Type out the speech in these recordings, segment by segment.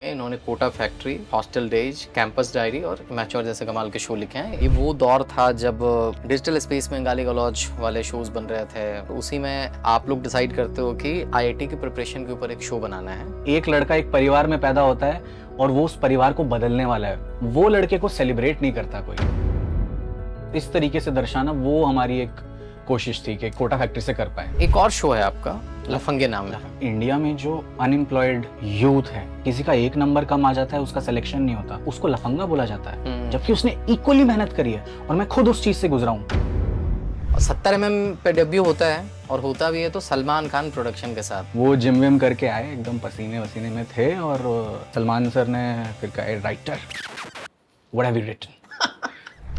इन्होंने Kota factory, hostel days, campus diary और mature जैसे कमाल के शो लिखे हैं। ये वो दौर था जब डिजिटल स्पेस में गाली गलौज वाले शोज बन रहे थे। तो उसी में आप लोग डिसाइड करते हो कि आईआईटी की प्रिपरेशन के ऊपर एक शो बनाना है। एक लड़का एक परिवार में पैदा होता है और वो उस परिवार को बदलने वाला है। वो लड़के को सेलिब्रेट नहीं करता कोई। इस तरीके से दर्शाना वो हमारी एक कोशिश थी कि कोटा फैक्ट्री से कर पाए। एक और शो है आपका लफंगे नाम है। इंडिया में जो अनएम्प्लॉयड यूथ है, किसी का एक नंबर कम आ जाता है, उसका सिलेक्शन नहीं होता, उसको लफंगा बोला जाता है, जबकि उसने इक्वली मेहनत करी है। और मैं खुद उस चीज से गुजरा हूँ। 70 mm पे डेब्यू होता है और होता भी है तो सलमान खान प्रोडक्शन के साथ। वो जिम विम करके आए, एकदम पसीने वसीने में थे और सलमान सर ने फिर कहा, writer what have you written.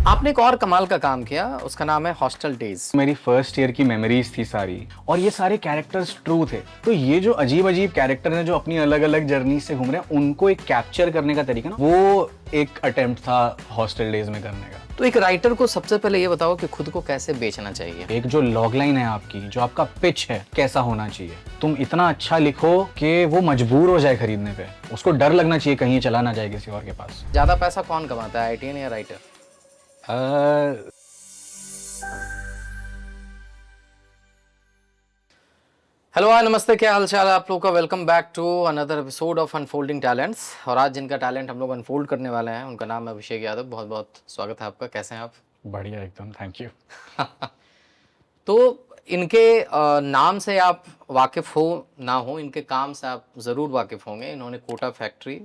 आपने एक और कमाल का काम किया, उसका नाम है हॉस्टल डेज। मेरी फर्स्ट ईयर की मेमोरीज थी सारी, और ये सारे कैरेक्टर्स ट्रू थे। तो ये जो अजीब अजीब कैरेक्टर हैं जो अपनी अलग अलग जर्नी से घूम रहे हैं, उनको एक कैप्चर करने का तरीका ना, वो एक अटेम्प्ट था हॉस्टल डेज में करने का। तो एक राइटर को सबसे पहले ये बताओ कि खुद को कैसे बेचना चाहिए। एक जो लॉग लाइन है आपकी, जो आपका पिच है, कैसा होना चाहिए। तुम इतना अच्छा लिखो कि वो मजबूर हो जाए खरीदने पे, उसको डर लगना चाहिए कहीं चला ना जाए किसी और के पास। ज्यादा पैसा कौन कमाता है, आईआईटीएन या राइटर? हेलो हाय नमस्ते, क्या हाल चाल है आप लोगों का। Welcome back to another episode of unfolding talents. और आज जिनका टैलेंट हम लोग अनफोल्ड करने वाले हैं उनका नाम है अभिषेक यादव। बहुत बहुत स्वागत है आपका। कैसे हैं आप? बढ़िया एकदम, थैंक यू। तो इनके नाम से आप वाकिफ़ हो ना हो, इनके काम से आप ज़रूर वाकिफ़ होंगे। इन्होंने Kota factory,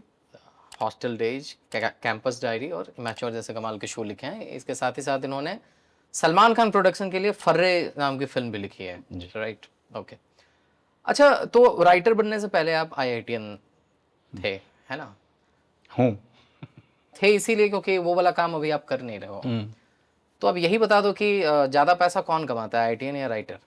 hostel days, campus diary और मैच्योर जैसे कमाल के शो लिखे हैं। इसके साथ ही साथ इन्होंने सलमान खान प्रोडक्शन के लिए फर्रे नाम की फिल्म भी लिखी है, राइट? ओके। अच्छा, तो राइटर बनने से पहले आप आईआईटीएन थे, है ना? हूँ। थे इसीलिए क्योंकि वो वाला काम अभी आप कर नहीं रहे हो। तो अब यही बता दो कि ज़्यादा पैसा कौन कमाता है, आईआईटीएन या राइटर?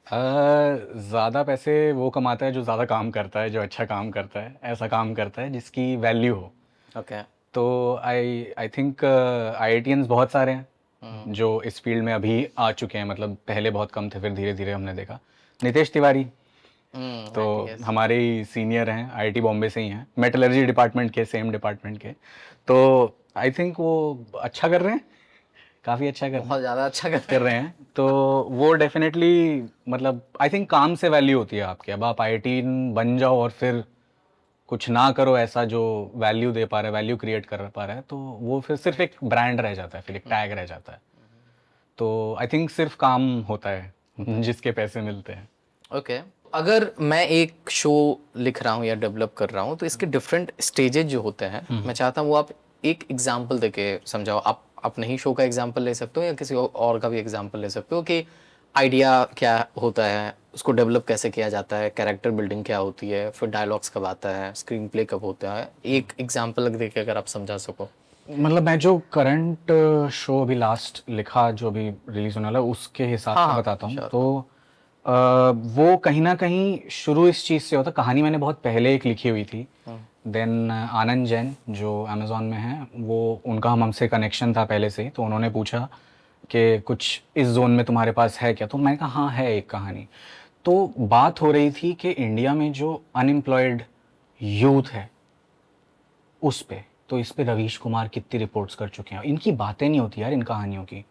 ज़्यादा पैसे वो कमाता है जो ज़्यादा काम करता है, जो अच्छा काम करता है, ऐसा काम करता है जिसकी वैल्यू हो। ओके। तो आई थिंक आईआईटीएंस बहुत सारे हैं जो इस फील्ड में अभी आ चुके हैं। मतलब पहले बहुत कम थे, फिर धीरे धीरे हमने देखा। नितेश तिवारी तो हमारे ही सीनियर हैं, आईआईटी बॉम्बे से ही हैं, मेटलर्जी डिपार्टमेंट के, सेम डिपार्टमेंट के। तो आई थिंक वो अच्छा कर रहे हैं, काफ़ी अच्छा कर बहुत ज़्यादा अच्छा कर रहे हैं। तो वो डेफिनेटली, मतलब आई थिंक काम से वैल्यू होती है आपके। अब आप आईआईटी बन जाओ और फिर कुछ ना करो ऐसा जो वैल्यू दे पा रहा है, वैल्यू क्रिएट कर पा रहा है, तो वो फिर सिर्फ एक ब्रांड रह जाता है, फिर एक टैग रह जाता है। तो आई थिंक सिर्फ काम होता है जिसके पैसे मिलते हैं। ओके। अगर मैं एक शो लिख रहा हूँ या डेवलप कर रहा हूँ तो इसके डिफरेंट स्टेजेस जो होते हैं, मैं चाहता हूँ वो आप एक एग्जांपल देके समझाओ। आप अपने ही शो का एग्जांपल ले सकते हो या किसी और का भी एग्जांपल ले सकते हो कि आइडिया क्या होता है, उसको डेवलप कैसे किया जाता है, कैरेक्टर बिल्डिंग क्या होती है, फिर डायलॉग्स कब आता है, स्क्रीन प्ले कब होता है। एक एग्जांपल देके अगर आप समझा सको। मतलब मैं जो करंट शो अभी लास्ट लिखा, जो अभी रिलीज होने वाला है, उसके हिसाब से बताता हूँ। तो वो कहीं ना कहीं शुरू इस चीज़ से होता। कहानी मैंने बहुत पहले एक लिखी हुई थी। देन आनंद जैन जो अमेज़ॉन में है, वो उनका हमसे कनेक्शन था पहले से ही। तो उन्होंने पूछा कि कुछ इस जोन में तुम्हारे पास है क्या। तो मैंने कहा हाँ है एक कहानी। तो बात हो रही थी कि इंडिया में जो अनएम्प्लॉयड यूथ है उस पे, तो इस पे रवीश कुमार कितनी रिपोर्ट्स कर चुके हैं। इनकी बातें नहीं होती यार इन कहानियों की।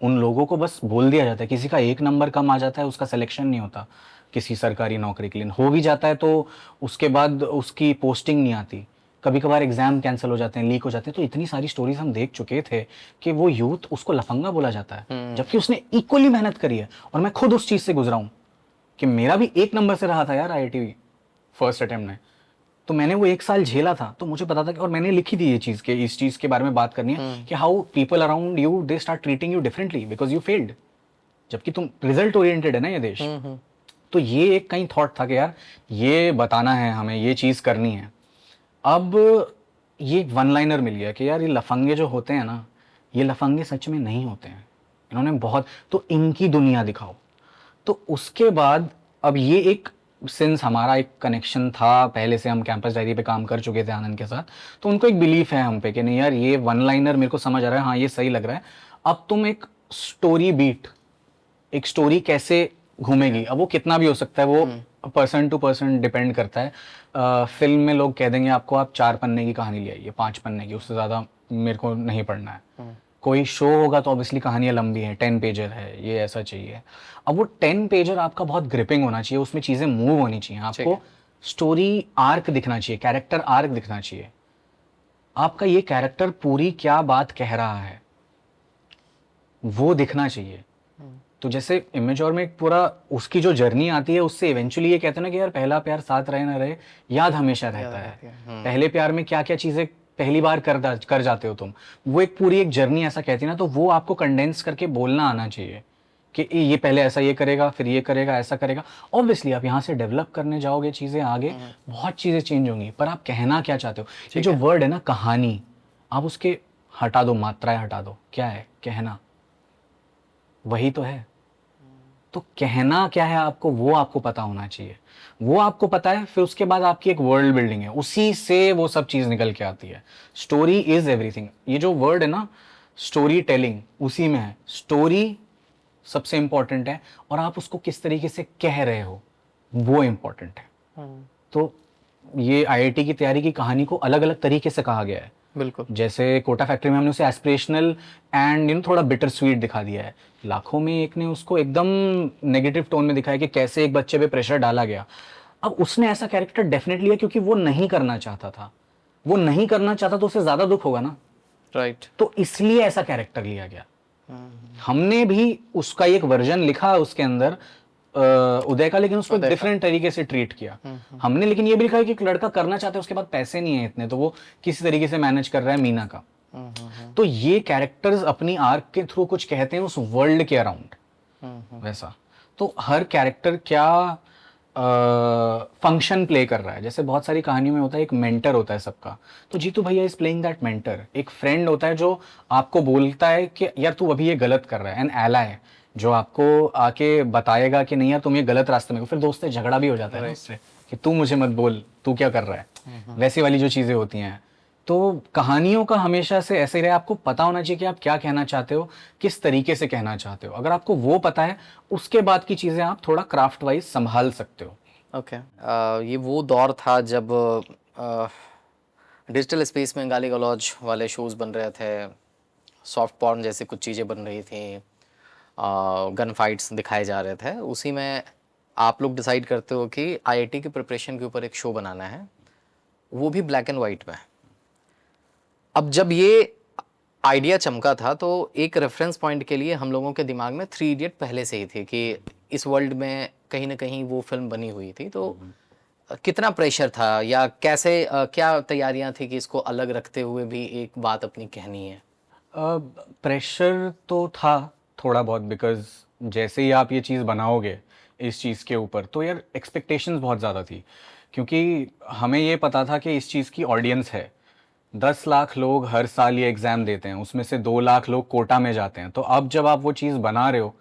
उन लोगों को बस बोल दिया जाता है, किसी का एक नंबर कम आ जाता है, उसका सिलेक्शन नहीं होता किसी सरकारी नौकरी के लिए। हो भी जाता है तो उसके बाद उसकी पोस्टिंग नहीं आती, कभी कभार एग्जाम कैंसिल हो जाते हैं, लीक हो जाते हैं। तो इतनी सारी स्टोरीज हम देख चुके थे कि वो यूथ, उसको लफंगा बोला जाता है, जबकि उसने इक्वली मेहनत करी है। और मैं खुद उस चीज़ से गुजरा हूँ कि मेरा भी एक नंबर से रहा था यार आईआईटी फर्स्ट अटेम्प्ट में। तो मैंने वो एक साल झेला था, तो मुझे पता था कि, और मैंने लिखी थी ये चीज़ के, इस चीज़ के बारे में बात करनी है कि how people around you they start treating you differently because you failed, जबकि तुम रिजल्ट ओरिएंटेड है ना ये देश। तो ये एक कहीं थॉट था कि यार ये बताना है हमें, ये चीज़ करनी है। अब ये वन लाइनर मिल गया कि यार ये लफंगे जो होते हैं ना, ये लफंगे सच में नहीं होते हैं, इन्होंने बहुत, तो इनकी दुनिया दिखाओ। तो उसके बाद अब ये एक, सिंस हमारा एक कनेक्शन था पहले से, हम कैंपस डायरी पे काम कर चुके थे आनंद के साथ, तो उनको एक बिलीफ है हम पे कि नहीं यार ये वन लाइनर मेरे को समझ आ रहा है, हाँ ये सही लग रहा है। अब तुम एक स्टोरी बीट, एक स्टोरी कैसे घूमेगी। अब वो कितना भी हो सकता है, वो पर्सन टू पर्सन डिपेंड करता है। फिल्म में लोग कह देंगे आपको आप 4 पन्ने की कहानी ले आइए, 5 पन्ने की, उससे ज़्यादा मेरे को नहीं पढ़ना है। कोई शो होगा तो ऑब्वियसली कहानियाँ लंबी हैं, 10 पेजर है, ये ऐसा चाहिए। अब वो 10 पेजर आपका बहुत ग्रिपिंग होना चाहिए, उसमें चीज़ें मूव होनी चाहिए, आपको स्टोरी आर्क दिखना चाहिए, कैरेक्टर आर्क दिखना चाहिए, आपका ये कैरेक्टर पूरी क्या बात कह रहा है वो दिखना चाहिए। तो जैसे इमेजॉर में एक पूरा उसकी जो जर्नी आती है, उससे इवेंचुअली ये कहते हैं ना कि यार पहला प्यार साथ रहे ना रहे, याद हमेशा रहता है। पहले प्यार में क्या क्या चीजें पहली बार कर जाते हो तुम, वो एक पूरी एक जर्नी ऐसा कहती है ना, तो वो आपको कंडेंस करके बोलना आना चाहिए कि ये पहले ऐसा ये करेगा, फिर ये करेगा, ऐसा करेगा। ऑब्वियसली आप यहाँ से डेवलप करने जाओगे चीजें आगे, बहुत चीजें चेंज होंगी, पर आप कहना क्या चाहते हो, ये जो वर्ड है ना कहानी, आप उसके हटा दो, मात्राएं हटा दो, क्या है कहना, वही तो है। तो कहना क्या है आपको, वो आपको पता होना चाहिए, वो आपको पता है, फिर उसके बाद आपकी एक वर्ल्ड बिल्डिंग है, उसी से वो सब चीज निकल के आती है। स्टोरी इज एवरीथिंग, ये जो वर्ड है ना स्टोरी टेलिंग, उसी में है। स्टोरी सबसे इंपॉर्टेंट है, और आप उसको किस तरीके से कह रहे हो वो इंपॉर्टेंट है। तो ये आईआईटी की तैयारी की कहानी को अलग अलग तरीके से कहा गया है। बिल्कुल। जैसे कोटा फैक्ट्री में हमने उसे एस्पिरेशनल एंड थोड़ा बिटर स्वीट दिखा दिया है। लाखों में एक ने उसको एकदम नेगेटिव टोन में दिखाया कि कैसे एक बच्चे पे प्रेशर डाला गया। अब उसने ऐसा कैरेक्टर डेफिनेटली है क्योंकि वो नहीं करना चाहता था, वो नहीं करना चाहता तो उसे ज्यादा दुख होगा ना, राइट। तो इसलिए ऐसा कैरेक्टर लिया गया। हमने भी उसका एक वर्जन लिखा उसके अंदर उदय का, लेकिन उसको डिफरेंट तरीके से ट्रीट किया हमने। लेकिन ये भी लिखा है कि एक लड़का करना चाहता है, उसके पास पैसे नहीं है इतने, तो वो किसी तरीके से मैनेज कर रहा है मीना का। तो ये कैरेक्टर्स अपनी आर्क के थ्रू कुछ कहते हैं उस वर्ल्ड के अराउंड वैसा। तो हर कैरेक्टर क्या फंक्शन प्ले कर रहा है। जैसे बहुत सारी कहानियों में होता है एक मेंटर होता है सबका, तो जीतू भैया इज प्लेइंग दैट मेंटर। एक फ्रेंड होता है जो आपको बोलता है कि यार तू अभी ये गलत कर रहा है, एन एलाय जो आपको आके बताएगा कि नहीं यार तुम ये गलत रास्ते में हो। फिर दोस्त से झगड़ा भी हो जाता है उससे कि तू मुझे मत बोल, तू क्या कर रहा है, वैसी वाली जो चीजें होती हैं। तो कहानियों का हमेशा से ऐसे ही रहे, आपको पता होना चाहिए कि आप क्या कहना चाहते हो, किस तरीके से कहना चाहते हो। अगर आपको वो पता है, उसके बाद की चीजें आप थोड़ा क्राफ्ट वाइज संभाल सकते हो। ओके। ये वो दौर था जब डिजिटल स्पेस में गाली गलौज वाले शोज बन रहे थे, सॉफ्ट पॉर्न जैसी कुछ चीज़ें बन रही थी, गन फाइट्स दिखाए जा रहे थे। उसी में आप लोग डिसाइड करते हो कि आईआईटी की प्रिपरेशन के ऊपर एक शो बनाना है, वो भी ब्लैक एंड वाइट में। अब जब ये आइडिया चमका था तो एक रेफरेंस पॉइंट के लिए हम लोगों के दिमाग में 3 इडियट पहले से ही थी कि इस वर्ल्ड में कहीं ना कहीं वो फिल्म बनी हुई थी। तो कितना प्रेशर था या कैसे क्या तैयारियां थी कि इसको अलग रखते हुए भी एक बात अपनी कहनी है? प्रेशर तो था थोड़ा बहुत, बिकॉज जैसे ही आप ये चीज़ बनाओगे इस चीज़ के ऊपर, तो यार एक्सपेक्टेशंस बहुत ज़्यादा थी, क्योंकि हमें ये पता था कि इस चीज़ की ऑडियंस है। 10 लाख लोग हर साल ये एग्ज़ाम देते हैं, उसमें से 2 लाख लोग कोटा में जाते हैं। तो अब जब आप वो चीज़ बना रहे हो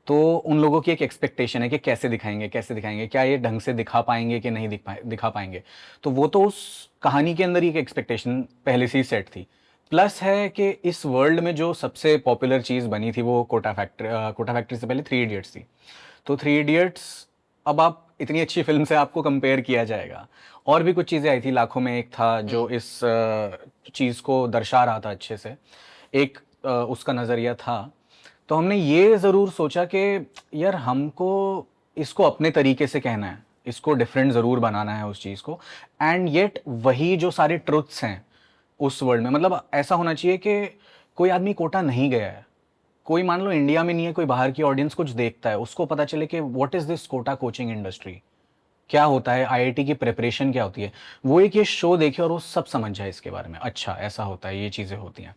तो उन लोगों की एक एक्सपेक्टेशन है कि कैसे दिखाएंगे, कैसे दिखाएंगे, क्या ये ढंग से दिखा पाएंगे कि नहीं दिखा पाएंगे। तो वो तो उस कहानी के अंदर ही एक एक्सपेक्टेशन पहले से ही सेट थी। प्लस है कि इस वर्ल्ड में जो सबसे पॉपुलर चीज़ बनी थी वो कोटा फैक्ट्री से पहले 3 इडियट्स थी। तो 3 इडियट्स, अब आप इतनी अच्छी फिल्म से आपको कंपेयर किया जाएगा। और भी कुछ चीज़ें आई थी, लाखों में एक था जो इस चीज़ को दर्शा रहा था अच्छे से, एक उसका नज़रिया था। तो हमने ये ज़रूर सोचा कि यार हमको इसको अपने तरीके से कहना है, इसको डिफरेंट ज़रूर बनाना है उस चीज़ को, एंड येट वही जो सारे ट्रुथ्स हैं उस वर्ल्ड में। मतलब ऐसा होना चाहिए कि कोई आदमी कोटा नहीं गया है, कोई मान लो इंडिया में नहीं है, कोई बाहर की ऑडियंस कुछ देखता है, उसको पता चले कि what is this Kota coaching industry, क्या होता है, आईआईटी की प्रिपरेशन क्या होती है। वो एक ये शो देखे और वो सब समझ जाए इसके बारे में, अच्छा ऐसा होता है, ये चीज़ें होती हैं।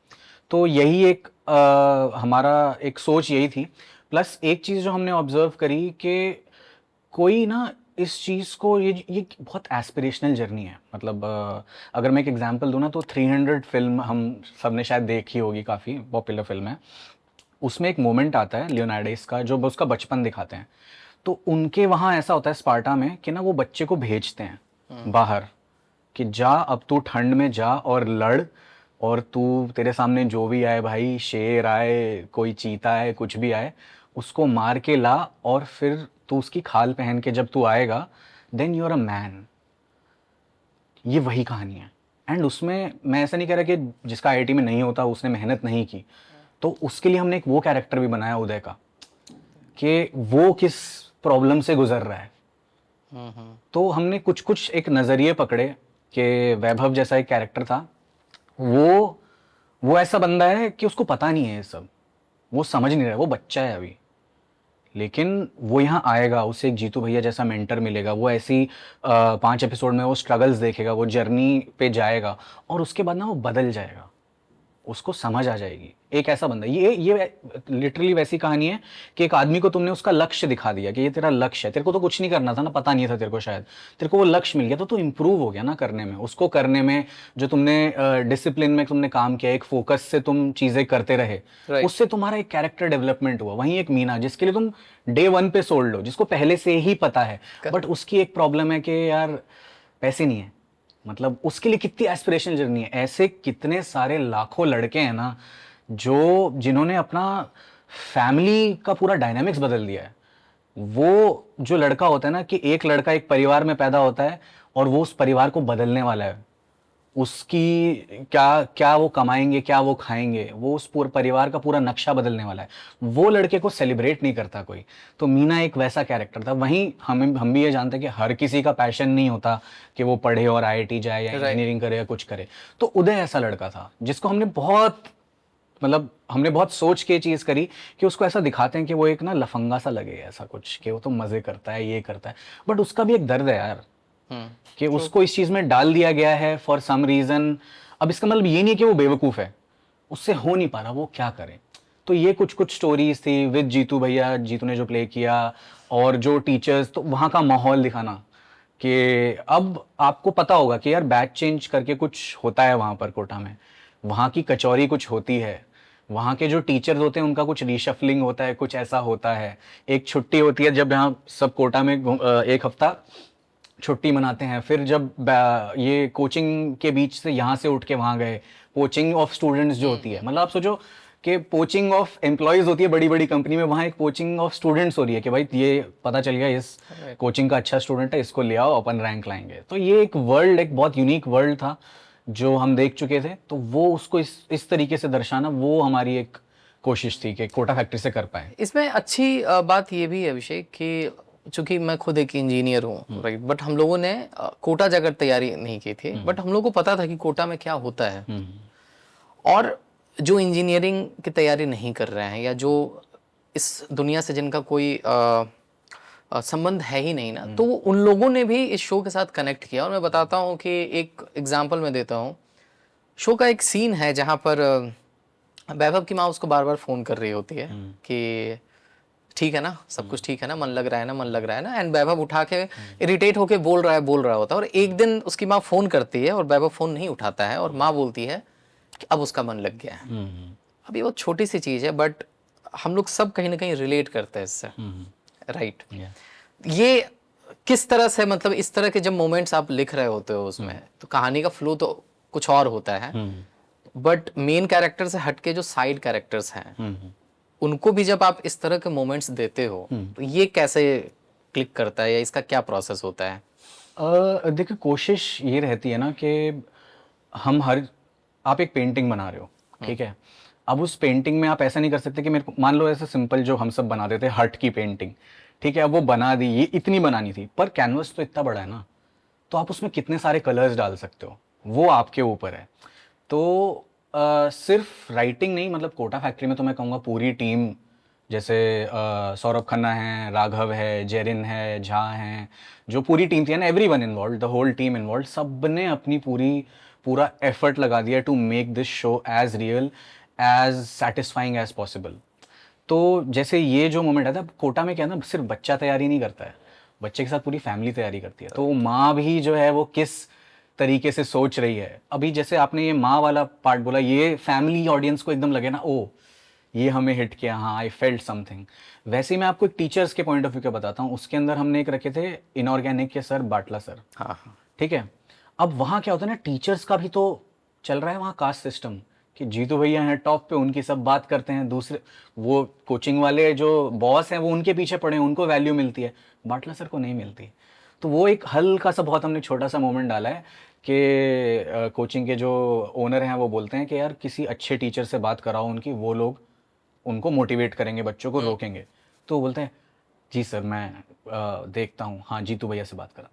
तो यही एक हमारा एक सोच यही थी। प्लस एक चीज़ जो हमने ऑब्जर्व करी कि कोई ना इस चीज़ को, ये बहुत एस्पिरेशनल जर्नी है। मतलब अगर मैं एक एग्जांपल दूँ ना, तो 300 फिल्म हम सब ने शायद देखी होगी, काफ़ी पॉपुलर फिल्म है। उसमें एक मोमेंट आता है लियोनार्डिस का, जो उसका बचपन दिखाते हैं। तो उनके वहाँ ऐसा होता है स्पार्टा में कि ना वो बच्चे को भेजते हैं बाहर कि जा अब तू ठंड में जा और लड़, और तू तेरे सामने जो भी आए भाई, शेर आए, कोई चीता आए, कुछ भी आए, उसको मार के ला और फिर तू उसकी खाल पहन के जब तू आएगा, then you are a man. ये वही कहानी है। एंड उसमें मैं ऐसा नहीं कह रहा कि जिसका आईआईटी में नहीं होता उसने मेहनत नहीं की, तो उसके लिए हमने एक वो कैरेक्टर भी बनाया उदय का, कि वो किस प्रॉब्लम से गुजर रहा है। तो हमने कुछ कुछ एक नज़रिए पकड़े कि वैभव जैसा एक कैरेक्टर था, वो ऐसा बंदा है कि उसको पता नहीं है ये सब, वो समझ नहीं रहा है, वो बच्चा है अभी, लेकिन वो यहाँ आएगा, उसे एक जीतू भैया जैसा मेंटर मिलेगा, वो ऐसी 5 एपिसोड में वो स्ट्रगल्स देखेगा, वो जर्नी पे जाएगा और उसके बाद ना वो बदल जाएगा, उसको समझ आ जाएगी। एक ऐसा बंदा, ये लिटरली वैसी कहानी है कि एक आदमी को तुमने उसका लक्ष्य दिखा दिया कि ये तेरा लक्ष्य है, तेरे को तो कुछ नहीं करना था ना, पता नहीं था तेरे को, शायद तेरे को वो लक्ष्य मिल गया तो तू इंप्रूव हो गया ना करने में, उसको करने में जो तुमने डिसिप्लिन में तुमने काम किया, एक फोकस से तुम चीजें करते रहे, उससे तुम्हारा एक कैरेक्टर डेवलपमेंट हुआ। वहीं एक मीना जिसके लिए तुम डे 1 पे सोल्ड हो, जिसको पहले से ही पता है, बट उसकी एक प्रॉब्लम है कि यार पैसे नहीं है, मतलब उसके लिए कितनी एस्पिरेशनल जर्नी है। ऐसे कितने सारे लाखों लड़के हैं ना जो जिन्होंने अपना फैमिली का पूरा डायनामिक्स बदल दिया है। वो जो लड़का होता है ना कि एक लड़का एक परिवार में पैदा होता है और वो उस परिवार को बदलने वाला है, उसकी क्या क्या वो कमाएंगे, क्या वो खाएंगे, वो उस पूरे परिवार का पूरा नक्शा बदलने वाला है, वो लड़के को सेलिब्रेट नहीं करता कोई। तो मीना एक वैसा कैरेक्टर था। वहीं हम भी ये जानते हैं कि हर किसी का पैशन नहीं होता कि वो पढ़े और आईआईटी जाए या इंजीनियरिंग करे या कुछ करे। तो उदय ऐसा लड़का था जिसको हमने बहुत सोच के चीज़ करी कि उसको ऐसा दिखाते हैं कि वो एक ना लफंगा सा लगे, ऐसा कुछ कि वो तो मज़े करता है, ये करता है, बट उसका भी एक दर्द है यार कि उसको इस चीज़ में डाल दिया गया है फॉर सम रीज़न। अब इसका मतलब ये नहीं है कि वो बेवकूफ़ है, उससे हो नहीं पा रहा, वो क्या करे। तो ये कुछ कुछ स्टोरीज थी विद जीतू भैया, जीतू ने जो प्ले किया, और जो टीचर्स, तो वहाँ का माहौल दिखाना कि अब आपको पता होगा कि यार बैच चेंज करके कुछ होता है वहाँ पर कोटा में, वहाँ की कचौरी कुछ होती है, वहाँ के जो टीचर्स होते हैं उनका कुछ रीशफलिंग होता है, कुछ ऐसा होता है। एक छुट्टी होती है जब यहाँ सब कोटा में एक हफ्ता छुट्टी मनाते हैं, फिर जब ये कोचिंग के बीच से यहाँ से उठ के वहाँ गए, पोचिंग ऑफ स्टूडेंट्स जो होती है, मतलब आप सोचो कि पोचिंग ऑफ एम्प्लॉयज़ होती है बड़ी बड़ी कंपनी में, वहाँ एक पोचिंग ऑफ स्टूडेंट्स हो रही है कि भाई ये पता चल गया इस कोचिंग का अच्छा स्टूडेंट है, इसको ले आओ, अपन रैंक लाएंगे। तो ये एक वर्ल्ड, एक बहुत यूनिक वर्ल्ड था जो हम देख चुके थे, तो वो उसको इस तरीके से दर्शाना, वो हमारी एक कोशिश थी कि कोटा फैक्ट्री से कर पाए। इसमें अच्छी बात ये भी है अभिषेक कि चूंकि मैं खुद एक इंजीनियर हूँ, राइट, बट हम लोगों ने कोटा जाकर तैयारी नहीं की थी, बट हम लोग को पता था कि कोटा में क्या होता है। और जो इंजीनियरिंग की तैयारी नहीं कर रहे हैं या जो इस दुनिया से जिनका कोई संबंध है ही नहीं ना, तो उन लोगों ने भी इस शो के साथ कनेक्ट किया। और मैं बताता हूँ कि एक एग्जांपल मैं देता हूँ। शो का एक सीन है जहाँ पर वैभव की माँ उसको बार बार फ़ोन कर रही होती है कि ठीक है ना, सब कुछ ठीक है ना, मन लग रहा है ना, मन लग रहा है ना, एंड वैभव उठा के इरिटेट होके बोल रहा होता है। और एक दिन उसकी माँ फ़ोन करती है और वैभव फ़ोन नहीं उठाता है और माँ बोलती है कि अब उसका मन लग गया है। अब ये बहुत छोटी सी चीज़ है, बट हम लोग सब कहीं ना कहीं रिलेट करते हैं इससे, राइट। ये किस तरह से, मतलब इस तरह के जब मोमेंट्स आप लिख रहे होते हो उसमें, तो कहानी का फ्लो तो कुछ और होता है, बट मेन कैरेक्टर से हटके जो साइड कैरेक्टर्स हैं उनको भी जब आप इस तरह के मोमेंट्स देते हो, तो ये कैसे क्लिक करता है या इसका क्या प्रोसेस होता है? देखिए, कोशिश ये रहती है ना कि आप एक पेंटिंग बना रहे हो, ठीक है। अब उस पेंटिंग में आप ऐसा नहीं कर सकते कि मेरे को, मान लो ऐसे सिंपल जो हम सब बना देते हट की पेंटिंग, ठीक है, अब वो बना दी, ये इतनी बनानी थी, पर कैनवस तो इतना बड़ा है ना, तो आप उसमें कितने सारे कलर्स डाल सकते हो, वो आपके ऊपर है। तो सिर्फ राइटिंग नहीं, मतलब कोटा फैक्ट्री में तो मैं कहूँगा पूरी टीम, जैसे सौरभ खन्ना है, राघव है, जेरिन है, झा हैं, जो पूरी टीम थी ना, everyone involve, the whole team involve, सब ने अपनी पूरा एफर्ट लगा दिया to make this show as real, as satisfying as possible. तो जैसे ये जो मोमेंट आता है कोटा में, क्या है ना, सिर्फ बच्चा तैयारी नहीं करता है, बच्चे के साथ पूरी फैमिली तैयारी करती है। तो माँ भी जो है वो किस तरीके से सोच रही है, अभी जैसे आपने ये माँ वाला पार्ट बोला, ये फैमिली ऑडियंस को एकदम लगे ना, ओ ये हमें हिट किया, हाँ आई फेल्ट समथिंग। वैसे ही मैं आपको एक टीचर्स के पॉइंट ऑफ व्यू का बताता हूँ। उसके अंदर हमने एक रखे थे इनऑर्गेनिक के सर बाटला सर, हाँ, ठीक है। अब वहाँ क्या होता है ना, टीचर्स का भी तो चल रहा है वहाँ कास्ट सिस्टम, कि जीतू भैया हैं टॉप पे, उनकी सब बात करते हैं, दूसरे वो कोचिंग वाले जो बॉस हैं वो उनके पीछे पड़े हैं, उनको वैल्यू मिलती है, बाटला सर को नहीं मिलती। तो वो एक हल्का सा बहुत हमने छोटा सा मोमेंट डाला है कि कोचिंग के जो ओनर हैं वो बोलते हैं कि यार किसी अच्छे टीचर से बात कराओ उनकी, वो लोग उनको मोटिवेट करेंगे, बच्चों को रोकेंगे। तो वो बोलते हैं जी सर मैं देखता हूँ, हाँ जीतू भैया से बात करा।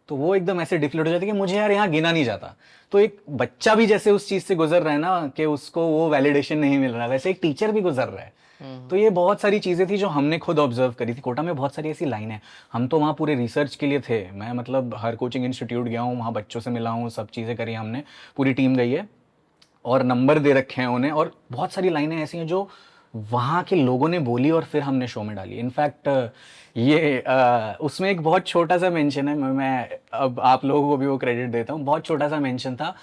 तो वो एकदम ऐसे डिफ्लेट हो जाती है कि मुझे यार यहाँ गिना नहीं जाता। तो एक बच्चा भी जैसे उस चीज़ से गुजर रहा है ना कि उसको वो वैलिडेशन नहीं मिल रहा, वैसे एक टीचर भी गुजर रहा है। तो ये बहुत सारी चीज़ें थी जो हमने खुद ऑब्जर्व करी थी। कोटा में बहुत सारी ऐसी लाइनें हैं, हम तो वहाँ पूरे रिसर्च के लिए थे, मैं मतलब हर कोचिंग इंस्टीट्यूट गया हूँ, वहाँ बच्चों से मिला हूँ, सब चीज़ें करी हमने, पूरी टीम गई है और नंबर दे रखे हैं उन्हें, और बहुत सारी लाइनें ऐसी हैं जो वहाँ के लोगों ने बोली और फिर हमने शो में डाली। इनफैक्ट ये उसमें एक बहुत छोटा सा मेंशन है, मैं अब आप लोगों को भी वो क्रेडिट देता हूँ, बहुत छोटा सा मेंशन था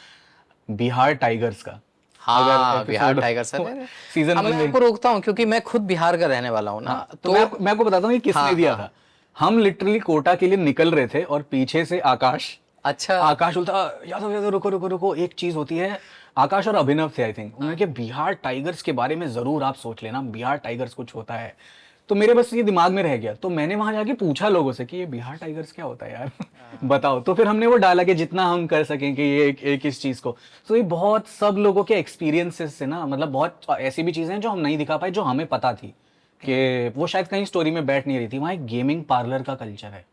बिहार टाइगर्स का। हाँ, बिहार टाइगर सर सीजन अब मैं आपको रोकता हूँ क्योंकि मैं खुद बिहार का रहने वाला हूँ ना। तो मैं आपको बताता हूँ ये किसने दिया था। हम लिटरली कोटा के लिए निकल रहे थे और पीछे से आकाश बोलता यादव यादव रुको रुको रुको, एक चीज होती है। आकाश और अभिनव थे आई थिंक, उन्होंने कहा बिहार टाइगर्स के बारे में जरूर आप सोच लेना, बिहार टाइगर्स कुछ होता है। तो मेरे बस ये दिमाग में रह गया, तो मैंने वहां जाके पूछा लोगों से कि ये बिहार टाइगर्स क्या होता है यार बताओ। तो फिर हमने वो डाला कि जितना हम कर सकें कि ये एक इस चीज को। तो ये बहुत सब लोगों के एक्सपीरियंसेस से ना, मतलब बहुत ऐसी भी चीजें हैं जो हम नहीं दिखा पाए, जो हमें पता थी कि वो शायद कहीं स्टोरी में बैठ नहीं रही थी। वहाँ एक गेमिंग पार्लर का कल्चर है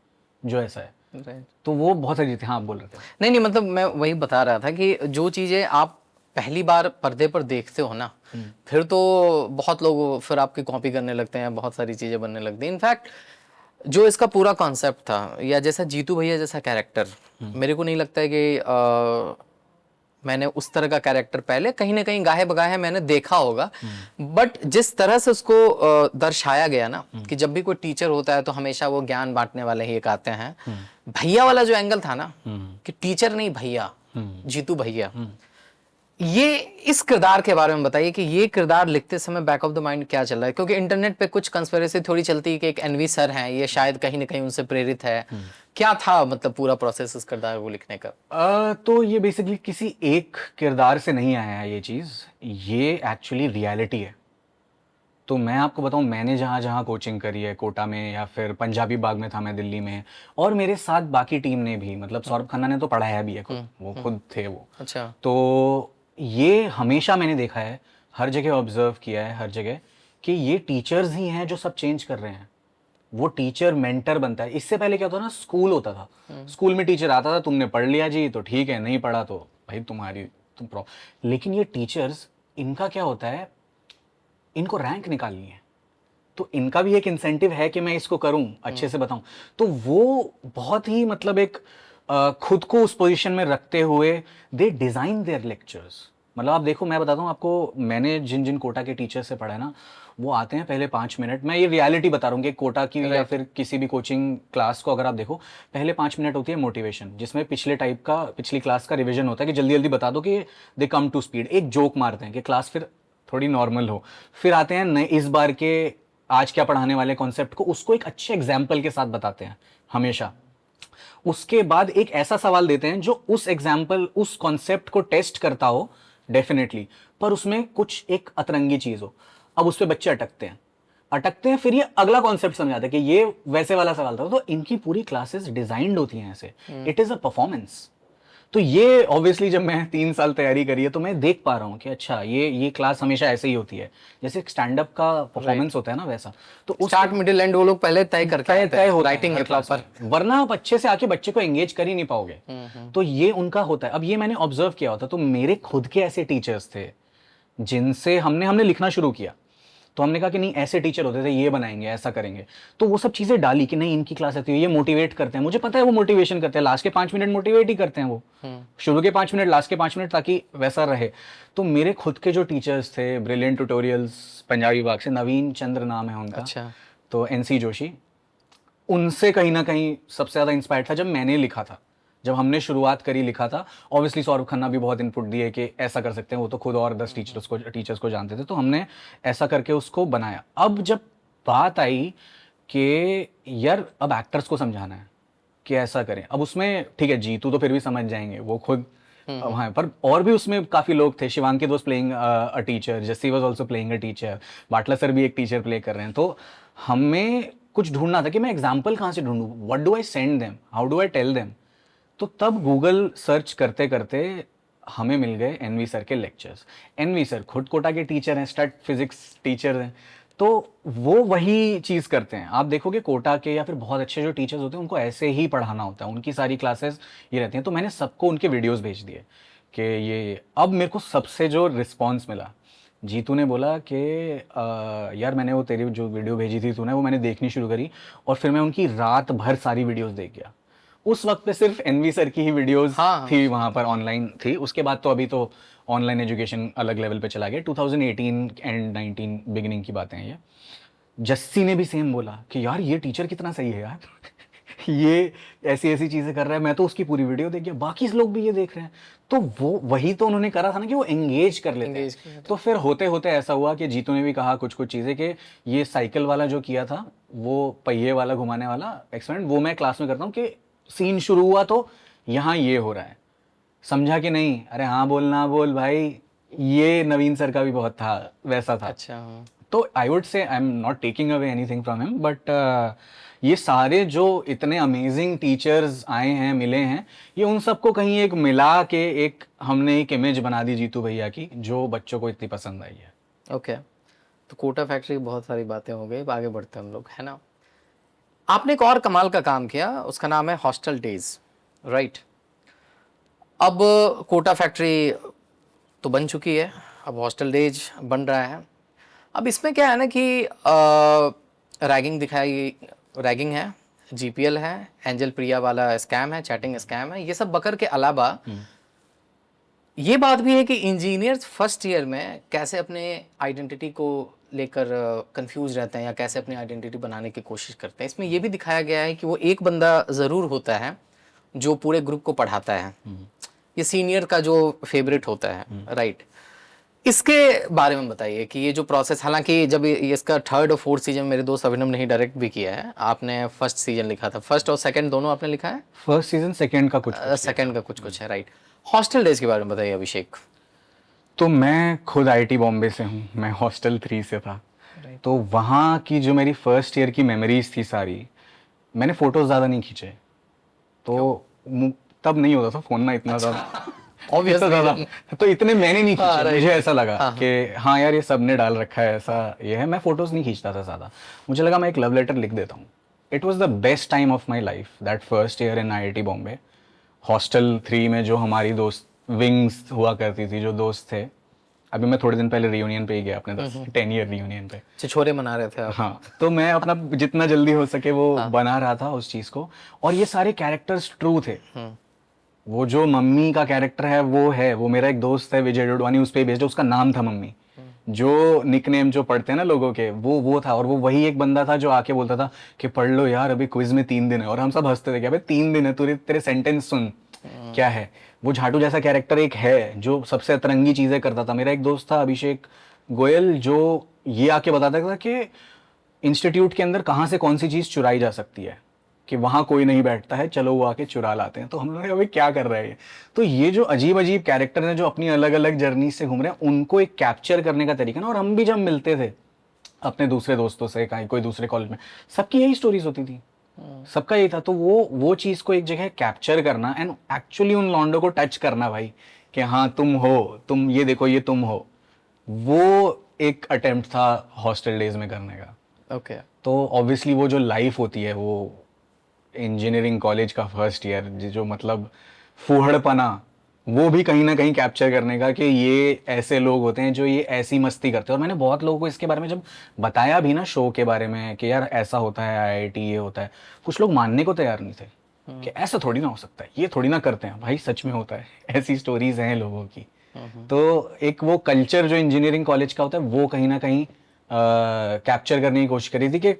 जो ऐसा है। तो वो बहुत सारी चीजें। हाँ, आप बोल रहे थे। नहीं, मतलब मैं वही बता रहा था कि जो चीजें आप पहली बार पर्दे पर देखते हो ना, फिर तो बहुत लोग फिर आपकी कॉपी करने लगते हैं, बहुत सारी चीजें बनने लगती हैं। इनफैक्ट जो इसका पूरा कॉन्सेप्ट था, या जैसा जीतू भैया जैसा कैरेक्टर, मेरे को नहीं लगता है कि मैंने उस तरह का कैरेक्टर पहले कहीं ना कहीं गाहे बगाहे मैंने देखा होगा। बट जिस तरह से उसको दर्शाया गया ना, कि जब भी कोई टीचर होता है तो हमेशा वो ज्ञान बांटने वाले ही एक आते हैं। भैया वाला जो एंगल था ना, कि टीचर नहीं भैया, जीतू भैया, ये इस किरदार के बारे में बताइए कि ये किरदार लिखते समय बैक ऑफ द माइंड क्या चल रहा है? क्योंकि इंटरनेट पे कुछ कंस्पिरेसी थोड़ी चलती है कि एक एनवी सर हैं, ये शायद कहीं ना कहीं उनसे प्रेरित है। क्या था मतलब पूरा प्रोसेस इस किरदार को लिखने का? तो ये बेसिकली किसी एक किरदार से नहीं आया है ये चीज़, ये एक्चुअली रियलिटी है। तो मैं आपको बताऊं, मैंने जहाँ जहाँ कोचिंग करी है, कोटा में या फिर पंजाबी बाग में था मैं दिल्ली में, और मेरे साथ बाकी टीम ने भी, मतलब सौरभ खन्ना ने तो पढ़ाया भी है खुद, वो खुद थे वो। अच्छा। तो ये हमेशा मैंने देखा है, हर जगह ऑब्जर्व किया है, हर जगह, कि ये टीचर्स ही हैं जो सब चेंज कर रहे हैं। वो टीचर मेंटर बनता है। इससे पहले क्या होता ना, स्कूल होता था, स्कूल में टीचर आता था, तुमने पढ़ लिया जी तो ठीक है, नहीं पढ़ा तो भाई तुम प्रॉब्लम। लेकिन ये टीचर्स, इनका क्या होता है, इनको रैंक निकालनी है, तो इनका भी एक इंसेंटिव है कि मैं इसको करूं, अच्छे से बताऊं। तो वो बहुत ही मतलब एक खुद को उस पोजीशन में रखते हुए दे डिजाइन देयर लेक्चर्स। मतलब आप देखो, मैं बताता हूँ आपको, मैंने जिन जिन कोटा के टीचर से पढ़ा है ना, वो आते हैं पहले 5 मिनट, मैं ये रियलिटी बता रहा हूँ कि कोटा की या फिर किसी भी कोचिंग क्लास को अगर आप देखो, पहले 5 मिनट होती है मोटिवेशन, जिसमें पिछली क्लास का रिविजन होता है कि जल्दी जल्दी बता दो कि दे कम टू स्पीड, एक जोक मारते हैं कि क्लास फिर थोड़ी नॉर्मल हो। फिर आते हैं नए इस बार के आज क्या पढ़ाने वाले कॉन्सेप्ट को, उसको एक अच्छे एग्जाम्पल के साथ बताते हैं हमेशा। उसके बाद एक ऐसा सवाल देते हैं जो उस एग्जाम्पल, उस कॉन्सेप्ट को टेस्ट करता हो डेफिनेटली, पर उसमें कुछ एक अतरंगी चीज हो। अब उस पर बच्चे अटकते हैं, फिर ये अगला कॉन्सेप्ट समझाते हैं कि ये वैसे वाला सवाल था। तो इनकी पूरी क्लासेस डिजाइंड होती हैं ऐसे, इट इज अ परफॉर्मेंस। तो ये ऑब्वियसली जब मैं 3 साल तैयारी करी है तो मैं देख पा रहा हूँ कि अच्छा ये क्लास हमेशा ऐसे ही होती है, जैसे स्टैंड अप का परफॉर्मेंस होता है ना वैसा। तो उस स्टार्ट मिडिल एंड वो लोग पहले तय करके तय हो राइटिंग है क्लास पर, वरना आप अच्छे से आके बच्चे को एंगेज कर ही नहीं पाओगे। तो ये उनका होता है। अब ये मैंने ऑब्जर्व किया होता, तो मेरे खुद के ऐसे टीचर्स थे जिनसे हमने लिखना शुरू किया। तो हमने कहा कि नहीं, ऐसे टीचर होते थे, ये बनाएंगे, ऐसा करेंगे। तो वो सब चीजें डाली कि नहीं, इनकी क्लास आती है, ये मोटिवेट करते हैं, मुझे पता है वो मोटिवेशन करते हैं, लास्ट के 5 मिनट मोटिवेट ही करते हैं वो, शुरू के 5 मिनट, लास्ट के 5 मिनट, ताकि वैसा रहे। तो मेरे खुद के जो टीचर्स थे, ब्रिलियंट ट्यूटोरियल्स पंजाबी बाग से, नवीन चंद्र नाम है उनका। अच्छा। तो NC जोशी, उनसे कहीं ना कहीं सबसे ज्यादा इंस्पायर्ड था जब मैंने लिखा था, जब हमने शुरुआत करी लिखा था। ऑब्वियसली सौरभ खन्ना भी बहुत इनपुट दिए कि ऐसा कर सकते हैं, वो तो खुद और 10 टीचर्स को जानते थे। तो हमने ऐसा करके उसको बनाया। अब जब बात आई कि यार अब एक्टर्स को समझाना है कि ऐसा करें, अब उसमें ठीक है, जीतू तो फिर भी समझ जाएंगे, वो खुद वहाँ पर और भी उसमें काफी लोग थे। Shivankit was playing a teacher, Jassi was also playing a teacher, Batla sir भी एक टीचर प्ले कर रहे हैं। तो हमें कुछ ढूंढना था कि मैं एग्जाम्पल कहाँ से ढूंढूं, what do I send them, how do I tell them. तो तब गूगल सर्च करते करते हमें मिल गए एनवी सर के लेक्चर्स। एनवी सर खुद कोटा के टीचर हैं, स्टैट फिजिक्स टीचर हैं, तो वो वही चीज़ करते हैं। आप देखोगे कोटा के या फिर बहुत अच्छे जो टीचर्स होते हैं उनको ऐसे ही पढ़ाना होता है, उनकी सारी क्लासेस ये रहती हैं। तो मैंने सबको उनके वीडियोस भेज दिए कि ये, अब मेरे को सबसे जो रिस्पॉन्स मिला, जीतू ने बोला कि यार मैंने वो तेरी जो वीडियो भेजी थी तूने, वो मैंने देखनी शुरू करी और फिर मैं उनकी रात भर सारी वीडियोस देख गया। उस वक्त पे सिर्फ एनवी सर की ही वीडियोस हाँ, थी वहाँ पर, ऑनलाइन थी। उसके बाद तो अभी तो ऑनलाइन एजुकेशन अलग लेवल पे चला गया। 2018 एंड 19 बिगिनिंग की बातें हैं ये। जस्सी ने भी सेम बोला कि यार ये टीचर कितना सही है यार ये ऐसी ऐसी चीज़ें कर रहा है। मैं तो उसकी पूरी वीडियो देख गया, बाकी लोग भी ये देख रहे हैं। तो वो वही तो उन्होंने करा था ना कि वो एंगेज कर लेते हैं। तो फिर होते होते ऐसा हुआ कि जीतू ने भी कहा कुछ कुछ चीज़ें कि ये साइकिल वाला जो किया था, वो पहिए वाला घुमाने वाला एक्सपेरिमेंट, वो मैं क्लास में करता हूँ कि सीन शुरू हुआ तो यहाँ ये हो रहा है, समझा कि नहीं, अरे हाँ बोल ना बोल भाई, ये नवीन सर का भी बहुत था, वैसा था। अच्छा, हाँ। तो I would say I am not taking away anything from him, but ये सारे जो इतने अमेजिंग टीचर्स आए हैं, मिले हैं, ये उन सबको कहीं एक मिला के एक हमने एक इमेज बना दी जीतू भैया की, जो बच्चों को इतनी पसंद आई है। ओके, तो कोटा फैक्ट्री की बहुत सारी बातें हो गई, अब आगे बढ़ते हैं हम लोग, है ना। आपने एक और कमाल का काम किया, उसका नाम है हॉस्टल डेज, राइट। अब कोटा फैक्ट्री तो बन चुकी है, अब हॉस्टल डेज बन रहा है। अब इसमें क्या है ना कि रैगिंग दिखाई, रैगिंग है, जीपीएल है, एंजल प्रिया वाला स्कैम है, चैटिंग स्कैम है, ये सब बकर के अलावा ये बात भी है कि इंजीनियर्स फर्स्ट ईयर में कैसे अपने आइडेंटिटी को लेकर कंफ्यूज रहते हैं या कैसे अपनी आइडेंटिटी बनाने की कोशिश करते हैं। इसमें ये भी दिखाया गया है कि वो एक बंदा ज़रूर होता है जो पूरे ग्रुप को पढ़ाता है, ये सीनियर का जो फेवरेट होता है, राइट। इसके बारे में बताइए कि ये जो प्रोसेस, हालांकि जब ये इसका थर्ड और फोर्थ सीजन मेरे दोस्त अभिनव ने ही डायरेक्ट भी किया है, आपने फर्स्ट सीजन लिखा था, फर्स्ट और सेकंड दोनों आपने लिखा है? फर्स्ट सीजन सेकंड का कुछ सेकंड का कुछ कुछ है, राइट। हॉस्टल डेज के बारे में बताइए अभिषेक। तो मैं खुद आईटी बॉम्बे से हूँ, मैं हॉस्टल 3 से था। तो वहाँ की जो मेरी फर्स्ट ईयर की मेमोरीज थी सारी, मैंने फोटोज ज़्यादा नहीं खींचे, तो तब नहीं होता था फोन ना इतना ज़्यादा ऑब्वियसली, तो इतने मैंने नहीं खींचे। right. मुझे ऐसा लगा कि हाँ यार ये सब ने डाल रखा है, ऐसा ये है। मैं फोटोज नहीं खींचता था ज़्यादा, मुझे लगा मैं एक लव लेटर लिख देता हूँ। It was the best time of my life, that first year in IIT Bombay. Hostel 3 में जो हमारी दोस्त विंग्स हुआ करती थी, जो दोस्त थे, अभी मैं थोड़े दिन पहले रियूनियन पे ही गया, अपने 10 ईयर रियूनियन पे। छिछोरे मना रहे थे आप? हाँ, तो मैं अपना जितना जल्दी हो सके वो बना रहा था उस चीज़ को। और ये सारे कैरेक्टर्स ट्रू थे। वो जो मम्मी का कैरेक्टर है वो मेरा एक दोस्त है विजय डोडवानी, उस पर बेस्ड है, उसका नाम था मम्मी। जो निकनेम जो पढ़ते हैं ना लोगों के, वो था। और वो वही एक बंदा था जो आके बोलता था कि पढ़ लो यार, अभी क्विज में 3 दिन है। और हम सब हंसते थे कि अबे 3 दिन है, तेरे सेंटेंस सुन क्या है। वो झाटू जैसा कैरेक्टर एक है जो सबसे अतरंगी चीजें करता था। मेरा एक दोस्त था अभिषेक गोयल, जो ये आके बताता था कि इंस्टीट्यूट के अंदर कहाँ से कौन सी चीज चुराई जा सकती है, कि वहाँ कोई नहीं बैठता है, चलो वो आके चुरा लाते हैं। तो हम लोग अभी क्या कर रहे हैं। तो ये जो अजीब अजीब कैरेक्टर हैं जो अपनी अलग अलग जर्नी से घूम रहे हैं, उनको एक कैप्चर करने का तरीका ना। और हम भी जब मिलते थे अपने दूसरे दोस्तों से, कहीं कोई दूसरे कॉलेज में, सबकी यही स्टोरीज होती थी, सबका यही था। तो वो चीज़ को एक जगह कैप्चर करना एंड एक्चुअली उन लॉन्डो को टच करना भाई, कि हाँ तुम हो, तुम ये देखो ये तुम हो, वो एक अटेम्प्ट था हॉस्टल डेज में करने का। ओके। तो ऑब्वियसली वो जो लाइफ होती है, वो इंजीनियरिंग कॉलेज का फर्स्ट ईयर, जो मतलब फूहड़पना, वो भी कहीं ना कहीं कैप्चर करने का, कि ये ऐसे लोग होते हैं जो ये ऐसी मस्ती करते हैं। और मैंने बहुत लोगों को इसके बारे में जब बताया भी ना शो के बारे में, कि यार ऐसा होता है, IIT ये होता है, कुछ लोग मानने को तैयार नहीं थे कि ऐसा थोड़ी ना हो सकता है, ये थोड़ी ना करते हैं। भाई सच में होता है, ऐसी स्टोरीज हैं लोगों की। तो एक वो कल्चर जो इंजीनियरिंग कॉलेज का होता है, वो कहीं ना कहीं कैप्चर करने की कोशिश करी थी, कि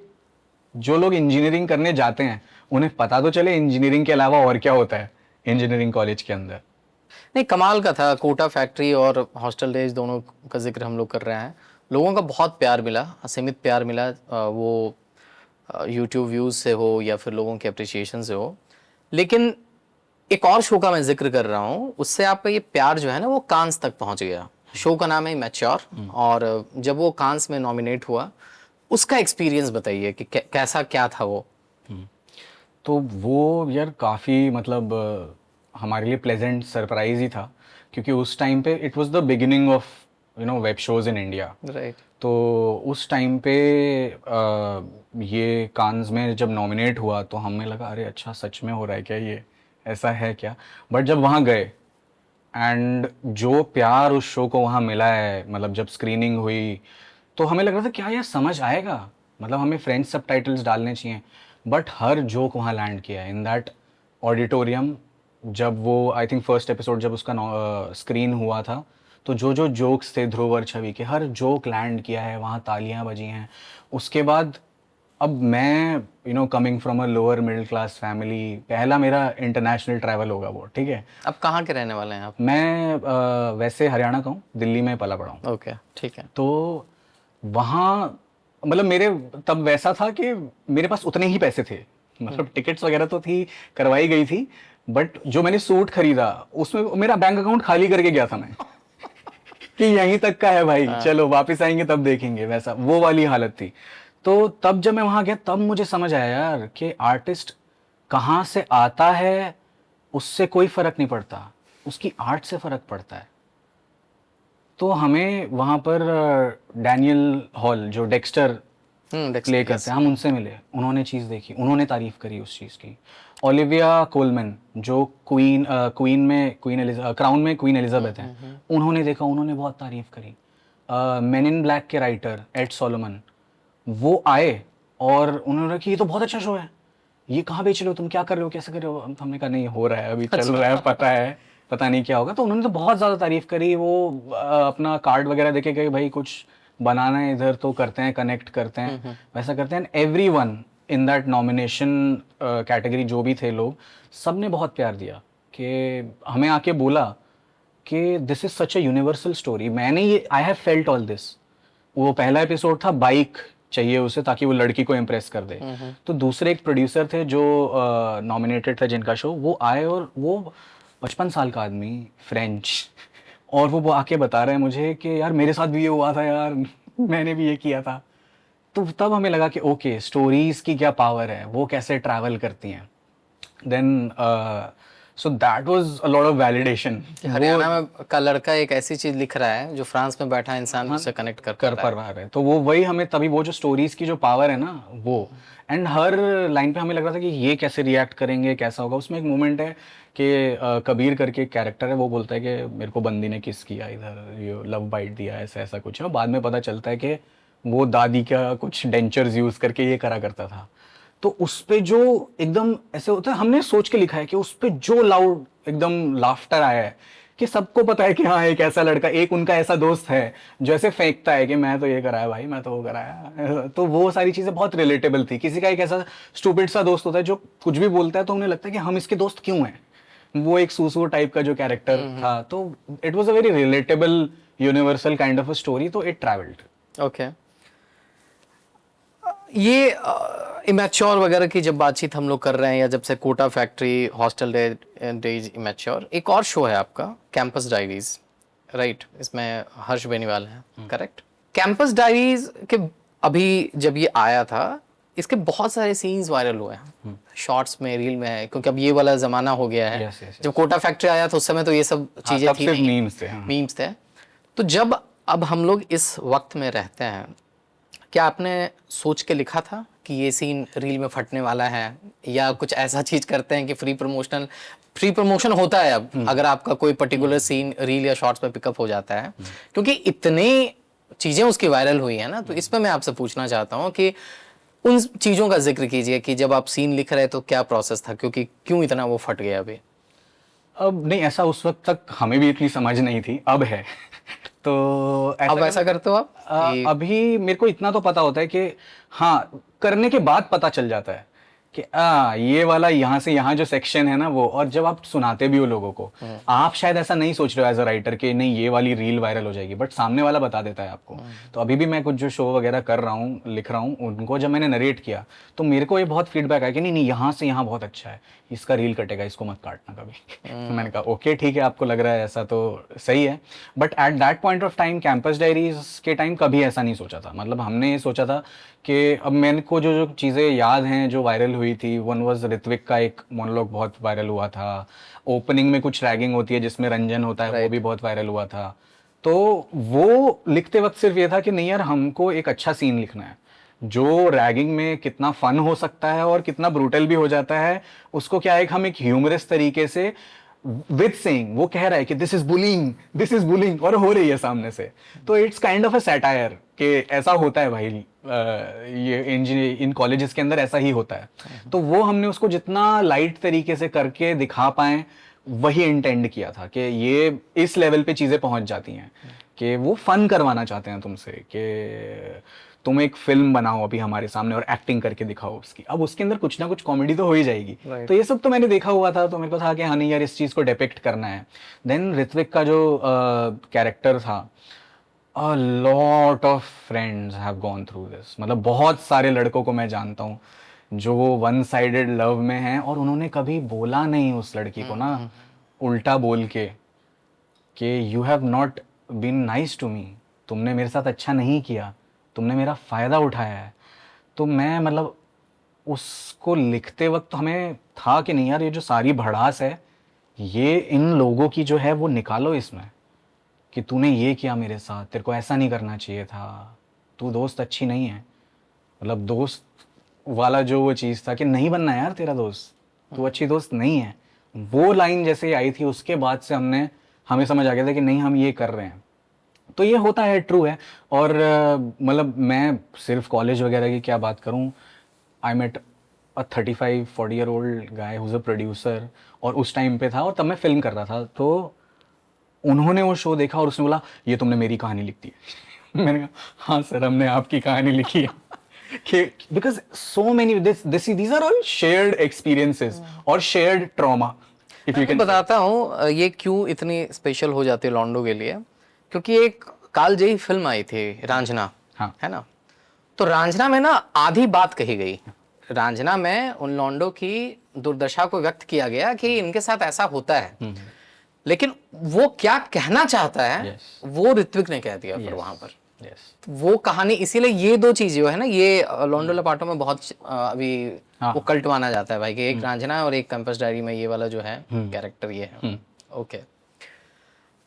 जो लोग इंजीनियरिंग करने जाते हैं उन्हें पता तो चले इंजीनियरिंग के अलावा और क्या होता है इंजीनियरिंग कॉलेज के अंदर। नहीं, कमाल का था। कोटा फैक्ट्री और हॉस्टल डेज दोनों का जिक्र हम लोग कर रहे हैं, लोगों का बहुत प्यार मिला, असीमित प्यार मिला, वो यूट्यूब व्यूज़ से हो या फिर लोगों के अप्रिसिएशन से हो। लेकिन एक और शो का मैं जिक्र कर रहा हूँ, उससे आपका ये प्यार जो है ना वो कांस तक पहुंच गया। शो का नाम है मैच्योर, और जब वो कांस में नॉमिनेट हुआ, उसका एक्सपीरियंस बताइए कि कैसा क्या था वो। तो वो यार काफ़ी मतलब हमारे लिए प्लेजेंट सरप्राइज ही था, क्योंकि उस टाइम पे it was the beginning of web shows in India. Right. तो उस टाइम पे ये कान्स में जब नॉमिनेट हुआ तो हमें लगा अरे अच्छा सच में हो रहा है क्या, ये ऐसा है क्या। बट जब वहाँ गए एंड जो प्यार उस शो को वहाँ मिला है, मतलब जब स्क्रीनिंग हुई तो हमें लग रहा था क्या यार समझ आएगा, मतलब हमें फ्रेंच सबटाइटल्स डालने चाहिए। बट हर जोक वहाँ लैंड किया है इन दैट ऑडिटोरियम। जब वो आई थिंक फर्स्ट एपिसोड जब उसका स्क्रीन हुआ था, तो जो जो जोक्स थे ध्रुव और छवि के, हर जोक लैंड किया है वहाँ, तालियां बजी हैं। उसके बाद अब मैं coming from a lower middle class family, पहला मेरा इंटरनेशनल ट्रैवल होगा वो, ठीक है। अब कहाँ के रहने वाले हैं आप? मैं वैसे हरियाणा का हूँ, दिल्ली में पला बड़ा हूँ। ओके, ठीक है। तो वहाँ मतलब मेरे तब वैसा था कि मेरे पास उतने ही पैसे थे, मतलब टिकट्स वगैरह तो थी, करवाई गई थी, बट जो मैंने सूट खरीदा उसमें मेरा बैंक अकाउंट खाली करके गया था मैं कि यहीं तक का है भाई, चलो वापस आएंगे तब देखेंगे, वैसा वो वाली हालत थी। तो तब जब मैं वहां गया तब मुझे समझ आया यार कि आर्टिस्ट कहाँ से आता है उससे कोई फर्क नहीं पड़ता, उसकी आर्ट से फर्क पड़ता है। तो हमें वहाँ पर डैनियल हॉल जो डेक्स्टर प्ले करते हैं, हम उनसे मिले, उन्होंने चीज़ देखी, उन्होंने तारीफ करी उस चीज़ की। ओलिविया कोलमैन जो क्राउन में क्वीन एलिजाबेथ हैं, उन्होंने देखा, उन्होंने बहुत तारीफ करी। मेन इन ब्लैक के राइटर एड सोलोमन, वो आए और उन्होंने कहा कि ये तो बहुत अच्छा शो है, ये कहाँ बेच रहे हो तुम, क्या कर रहे हो, कैसे कर रहे हो। हमने कहा नहीं हो रहा है, अभी चल रहा है, पता है, पता नहीं क्या होगा। तो उन्होंने तो बहुत ज़्यादा तारीफ करी। वो अपना कार्ड वगैरह देखे गए, भाई कुछ बनाना है इधर तो करते हैं, कनेक्ट करते हैं, वैसा करते हैं। Everyone in that nomination category जो भी थे लोग, सब ने बहुत प्यार दिया कि हमें आके बोला कि this is such a universal story. मैंने ये I have felt all this. वो पहला एपिसोड था, बाइक चाहिए उसे ताकि वो लड़की को इम्प्रेस कर दे। तो दूसरे एक प्रोड्यूसर थे जो नॉमिनेटेड था जिनका शो, वो आए और वो 55 साल का आदमी, फ्रेंच, और वो आके बता रहे हैं मुझे कि यार मेरे साथ भी ये हुआ था यार, मैंने भी ये किया था। तो तब हमें लगा कि ओके स्टोरीज की क्या पावर है, वो कैसे ट्रैवल करती हैं। Then so that was a lot of validation. Haryana में का लड़का एक ऐसी चीज लिख रहा है जो फ्रांस में बैठा इंसान उससे कनेक्ट कर कर पा रहा है, तो वो वही हमें तभी वो जो स्टोरीज की जो पावर है ना वो, एंड हर लाइन पे हमें लग रहा था कि ये कैसे रिएक्ट करेंगे, कैसा होगा। उसमें एक मोमेंट है कि कबीर करके एक कैरेक्टर है, वो बोलता है कि मेरे को बंदी ने किस किया इधर, ये लव बाइट दिया, ऐसा ऐसा कुछ है। बाद में पता चलता है कि वो दादी का कुछ डेंचर्स यूज करके ये करा करता था। तो उस पे जो एकदम ऐसे होता है, हमने सोच के लिखा है कि उस पे जो लाउड एकदम लाफ्टर आया है कि सबको पता है कि हाँ एक ऐसा लड़का, एक उनका ऐसा दोस्त है जो ऐसे फेंकता है कि मैं तो ये कराया भाई, मैं तो वो कराया। तो वो सारी चीजें बहुत रिलेटेबल थी। किसी का एक ऐसा स्टूपिड सा दोस्त होता है जो कुछ भी बोलता है तो उन्हें लगता है कि हम इसके दोस्त क्यों हैं। वो एक सूसू टाइप का जो कैरेक्टर था, तो it was a very relatable universal kind of a story, तो इट ट्रैवल्ड। ओके। ये इमेच्योर वगैरह की जब बातचीत हम लोग कर रहे हैं, या जब से Kota factory, hostel days, immature, एक और शो है आपका कैंपस डायरीज, राइट? इसमें हर्ष बेनीवाल है, करेक्ट? कैंपस डायरीज के अभी जब ये आया था, इसके बहुत सारे सीन्स वायरल हुए हैं, शॉर्ट्स में, रील में है, क्योंकि अब ये वाला जमाना हो गया है। जब कोटा फैक्ट्री आया था उस समय तो ये सब चीजें थी नहीं, मीम्स थे। तो जब अब हम लोग इस वक्त में रहते हैं, क्या आपने सोच के लिखा था कि ये सीन रील में फटने वाला है, या कुछ ऐसा चीज करते हैं कि फ्री प्रमोशन होता है अब अगर आपका कोई पर्टिकुलर सीन रील या शॉर्ट्स में पिकअप हो जाता है, क्योंकि इतनी चीजें उसकी वायरल हुई है ना। तो इसमें मैं आपसे पूछना चाहता हूँ कि उन चीजों का जिक्र कीजिए कि जब आप सीन लिख रहे तो क्या प्रोसेस था, क्योंकि क्यों इतना वो फट गया अभी? अब नहीं, ऐसा उस वक्त तक हमें भी इतनी समझ नहीं थी, अब है। तो अब ऐसा करते हो आप? अभी मेरे को इतना तो पता होता है कि हाँ, करने के बाद पता चल जाता है कि ये वाला यहाँ से यहाँ जो सेक्शन है ना वो, और जब आप सुनाते भी हो लोगों को, आप शायद ऐसा नहीं सोच रहे हो एज अ राइटर कि नहीं ये वाली रील वायरल हो जाएगी, बट सामने वाला बता देता है आपको। तो अभी भी मैं कुछ जो शो वगैरह कर रहा हूँ, लिख रहा हूँ, उनको जब मैंने नरेट किया तो मेरे को ये बहुत फीडबैक आया कि नहीं नहीं यहाँ से यहाँ बहुत अच्छा है, इसका रील कटेगा, इसको मत काटना कभी। तो मैंने कहा ओके ठीक है, आपको लग रहा है ऐसा तो सही है। But at that point of time, campus diaries के टाइम कभी ऐसा नहीं सोचा था। मतलब हमने ये सोचा था कि अब मेरे को जो जो चीज़ें याद हैं जो वायरल हुई थी, वन वाज ऋत्विक का एक मोनोलॉग बहुत वायरल हुआ था, ओपनिंग में कुछ रैगिंग होती है जिसमें रंजन होता है वो भी बहुत वायरल हुआ था। तो वो लिखते वक्त सिर्फ ये था कि नहीं यार हमको एक अच्छा सीन लिखना है, जो रैगिंग में कितना फन हो सकता है और कितना ब्रूटल भी हो जाता है, उसको क्या है हम एक ह्यूमरस तरीके से विद सेइंग, वो कह रहा है कि दिस इज बुलिंग और हो रही है सामने से, तो it's kind of a satire कि ऐसा होता है भाई, ये इंजीनियर इन कॉलेजेस के अंदर ऐसा ही होता है। तो वो हमने उसको जितना लाइट तरीके से करके दिखा पाए वही इंटेंड किया था कि ये इस लेवल पे चीज़ें पहुंच जाती हैं कि वो फन करवाना चाहते हैं तुमसे कि तुम एक फिल्म बनाओ अभी हमारे सामने और एक्टिंग करके दिखाओ उसकी, अब उसके अंदर कुछ ना कुछ कॉमेडी तो हो ही जाएगी। तो ये सब तो मैंने देखा हुआ था, तो मेरे को था कि हाँ नहीं यार इस चीज़ को डिपिक्ट करना है। देन ऋत्विक का जो कैरेक्टर था, अ lot of friends have gone through this, मतलब बहुत सारे लड़कों को मैं जानता हूँ जो वन साइडेड लव में हैं और उन्होंने कभी बोला नहीं उस लड़की को ना उल्टा बोल के कि you have not been nice to me, तुमने मेरे साथ अच्छा नहीं किया, तुमने मेरा फ़ायदा उठाया है। तो मैं मतलब उसको लिखते वक्त हमें था कि नहीं यार ये जो सारी भड़ास है ये इन लोगों की जो है वो निकालो इसमें, कि तूने ये किया मेरे साथ, तेरे को ऐसा नहीं करना चाहिए था, तू दोस्त अच्छी नहीं है। मतलब दोस्त वाला जो वो चीज़ था कि नहीं बनना यार तेरा दोस्त, तू अच्छी दोस्त नहीं है, वो लाइन जैसे ही आई थी उसके बाद से हमें समझ आ गया था कि नहीं हम ये कर रहे हैं। तो ये होता है, ट्रू है। और मतलब मैं सिर्फ कॉलेज वगैरह की क्या बात करूं, I met a 35-40 year old guy who's a producer, और उस टाइम पे था और तब मैं फिल्म कर रहा था। तो उन्होंने वो शो देखा और उसने बोला ये तुमने मेरी कहानी लिख दी है। मैंने कहा हाँ सर हमने आपकी कहानी लिखी है। Because so many these are all shared experiences और शेयर्ड ट्रॉमा। इफ यू मैं कैन बताता हूँ ये क्यों इतनी स्पेशल हो जाती है लॉन्डो के लिए, क्योंकि एक कालजयी फिल्म आई थी रांझना, हाँ है ना। तो रांझना में ना आधी बात कही गई, रांझना में उन लॉन्डो की दुर्दशा को व्यक्त किया गया कि इनके साथ ऐसा होता है, लेकिन वो क्या कहना चाहता है वो ऋत्विक ने कह दिया फिर वहां पर। वो कहानी, इसीलिए ये दो चीजें जो है ना ये लॉन्डो लपाटो में बहुत अभी वो कल्ट माना जाता है भाई कि एक रांझना और एक कैंपस डायरी में ये वाला जो है कैरेक्टर ये है। ओके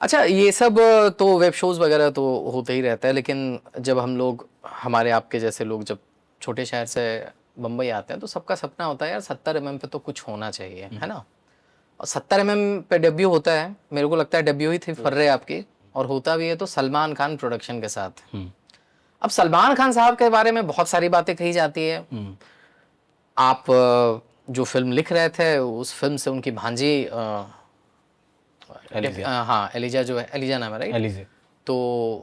अच्छा, ये सब तो वेब शोज वगैरह तो होते ही रहता है, लेकिन जब हम लोग, हमारे आपके जैसे लोग जब छोटे शहर से बम्बई आते हैं तो सबका सपना होता है यार 70 mm पे तो कुछ होना चाहिए, है ना। और 70 mm पे डेब्यू होता है, मेरे को लगता है डेब्यू ही थी फर्रे आपकी, और होता भी है तो सलमान खान प्रोडक्शन के साथ। अब सलमान खान साहब के बारे में बहुत सारी बातें कही जाती है। आप जो फिल्म लिख रहे थे उस फिल्म से उनकी भांजी हाँ एलिजा जो है, एलिजा नाम है राइट, एलिजे, तो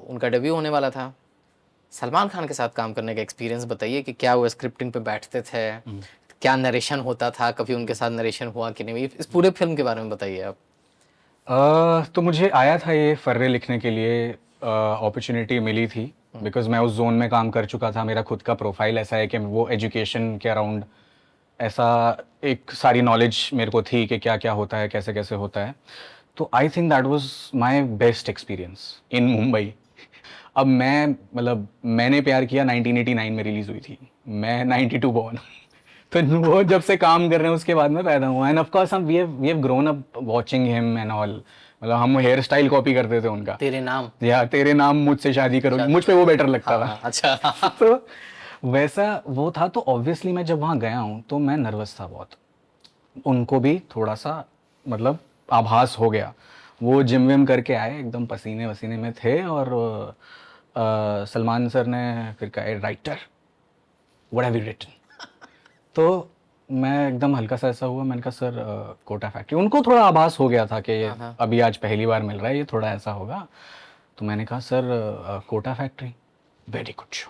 उनका डेब्यू होने वाला था। सलमान खान के साथ काम करने का एक्सपीरियंस बताइए कि क्या वो स्क्रिप्टिंग पे बैठते थे, क्या नरेशन होता था, कभी उनके साथ नरेशन हुआ कि नहीं, इस पूरे फिल्म के बारे में बताइए आप। तो मुझे आया था ये फर्रे लिखने के लिए, अपॉर्चुनिटी मिली थी बिकॉज मैं उस जोन में काम कर चुका था। मेरा खुद का प्रोफाइल ऐसा है कि वो एजुकेशन के अराउंड ऐसा एक सारी नॉलेज मेरे को थी कि क्या क्या होता है, कैसे कैसे होता है। तो I think that was my best experience in Mumbai. अब मैं मतलब मैंने प्यार किया 1989 में रिलीज़ हुई थी, मैं 92 बॉर्न। तो वो जब से काम कर रहे हैं उसके बाद में पैदा हुआ। एंड ऑफ कोर्स हम we have grown up watching him and all. मतलब हम हेयर स्टाइल कॉपी करते थे उनका, तेरे नाम, या तेरे नाम मुझसे शादी करो, मुझ पे वो बेटर लगता था। अच्छा तो वैसा वो था। तो ऑब्वियसली मैं जब वहाँ गया हूँ तो मैं नर्वस था बहुत, उनको भी थोड़ा सा मतलब आभास हो गया। वो जिम विम करके आए, एकदम पसीने वसीने में थे, और सलमान सर ने फिर कहा writer what have you written. तो मैं एकदम हल्का सा ऐसा हुआ, मैंने कहा सर कोटा फैक्ट्री। उनको थोड़ा आभास हो गया था कि अभी आज पहली बार मिल रहा है, ये थोड़ा ऐसा होगा। तो मैंने कहा sir Kota factory, very good show,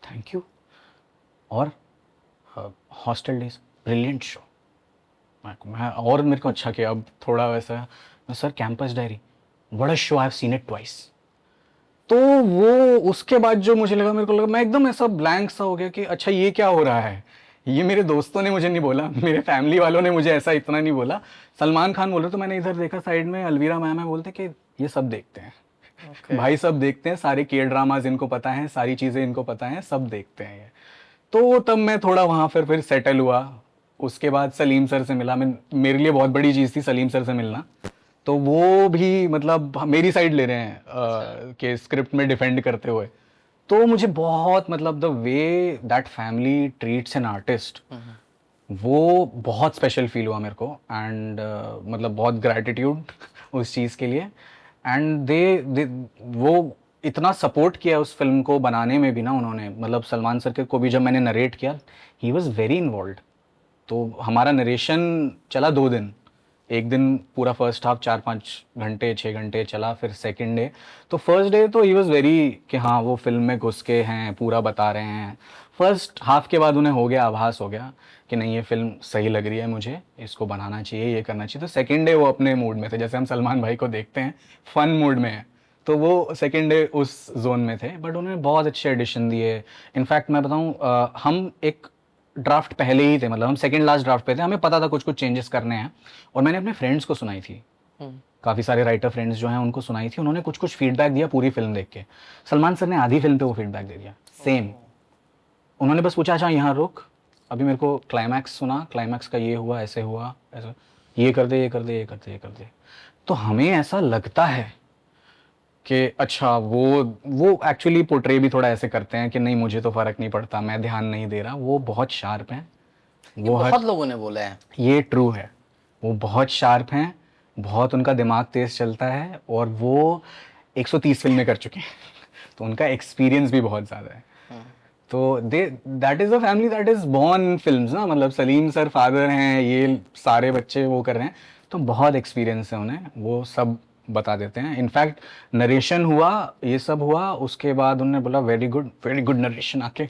thank you. और हॉस्टल डेज ब्रिलियंट शो। मैं और मेरे को अच्छा किया अब थोड़ा वैसा, सर कैंपस डायरी बड़ा show, I have seen it twice. तो वो उसके बाद जो मुझे लगा, मेरे को लगा मैं एकदम ऐसा ब्लैंक सा हो गया कि अच्छा ये क्या हो रहा है। ये मेरे दोस्तों ने मुझे नहीं बोला, मेरे फैमिली वालों ने मुझे ऐसा इतना नहीं बोला। सलमान खान बोल रहे तो मैंने इधर देखा साइड में अलवीरा मैम है, बोलते कि ये सब देखते हैं भाई, सब देखते हैं, सारे के ड्रामाज इनको पता है, सारी चीज़ें इनको पता है, सब देखते हैं ये। तो तब मैं थोड़ा वहाँ फिर सेटल हुआ। उसके बाद सलीम सर से मिला मैं, मेरे लिए बहुत बड़ी चीज़ थी सलीम सर से मिलना। तो वो भी मतलब मेरी साइड ले रहे हैं कि स्क्रिप्ट में डिफेंड करते हुए। तो मुझे बहुत मतलब the way that family treats an artist, वो बहुत स्पेशल फील हुआ मेरे को। एंड मतलब बहुत ग्रैटिट्यूड उस चीज़ के लिए। एंड दे वो इतना सपोर्ट किया उस फिल्म को बनाने में भी ना उन्होंने, मतलब सलमान सर के को भी जब मैंने नरेट किया, ही वॉज वेरी इन्वॉल्व। तो हमारा नरेशन चला 2 दिन, एक दिन पूरा फर्स्ट हाफ 4-5 घंटे 6 घंटे चला, फिर सेकंड डे। तो फर्स्ट डे तो ही वॉज वेरी कि हाँ वो फिल्म में घुस के हैं, पूरा बता रहे हैं। फर्स्ट हाफ के बाद उन्हें हो गया, आभास हो गया कि नहीं ये फिल्म सही लग रही है, मुझे इसको बनाना चाहिए, ये करना चाहिए। तो सेकंड डे वो अपने मूड में थे, जैसे हम सलमान भाई को देखते हैं फन मूड में है, तो वो सेकंड डे उस जोन में थे। बट उन्होंने बहुत अच्छे एडिशन दिए। इनफैक्ट मैं बताऊँ, हम एक ड्राफ्ट पहले ही थे, मतलब हम सेकंड लास्ट ड्राफ्ट पे थे, हमें पता था कुछ कुछ चेंजेस करने हैं। और मैंने अपने फ्रेंड्स को सुनाई थी, काफ़ी सारे राइटर फ्रेंड्स जो हैं उनको सुनाई थी। उन्होंने कुछ कुछ फीडबैक दिया पूरी फिल्म देख के। सलमान सर ने आधी फिल्म पे वो फीडबैक दे दिया सेम। उन्होंने बस पूछा अच्छा यहाँ रुक, अभी मेरे को क्लाइमैक्स सुना, क्लाइमैक्स का ये हुआ, ऐसे हुआ, ऐसा, ये कर दे, ये कर दे, ये कर दे, ये कर दे। तो हमें ऐसा लगता है कि अच्छा वो एक्चुअली पोर्ट्रे भी थोड़ा ऐसे करते हैं कि नहीं मुझे तो फ़र्क नहीं पड़ता, मैं ध्यान नहीं दे रहा। वो बहुत शार्प हैं, ये बहुत लोगों ने बोला है। ये ट्रू है, वो बहुत शार्प हैं, बहुत उनका दिमाग तेज चलता है, और वो 130 फिल्में कर चुके हैं तो उनका एक्सपीरियंस भी बहुत ज़्यादा है। तो that is a family that is born films ना, मतलब सलीम सर फादर हैं, ये सारे बच्चे वो कर रहे हैं, तो बहुत एक्सपीरियंस है उन्हें, वो सब बता देते हैं। इनफैक्ट नरेशन हुआ, ये सब हुआ, उसके बाद उन्होंने बोला वेरी गुड नरेशन, आके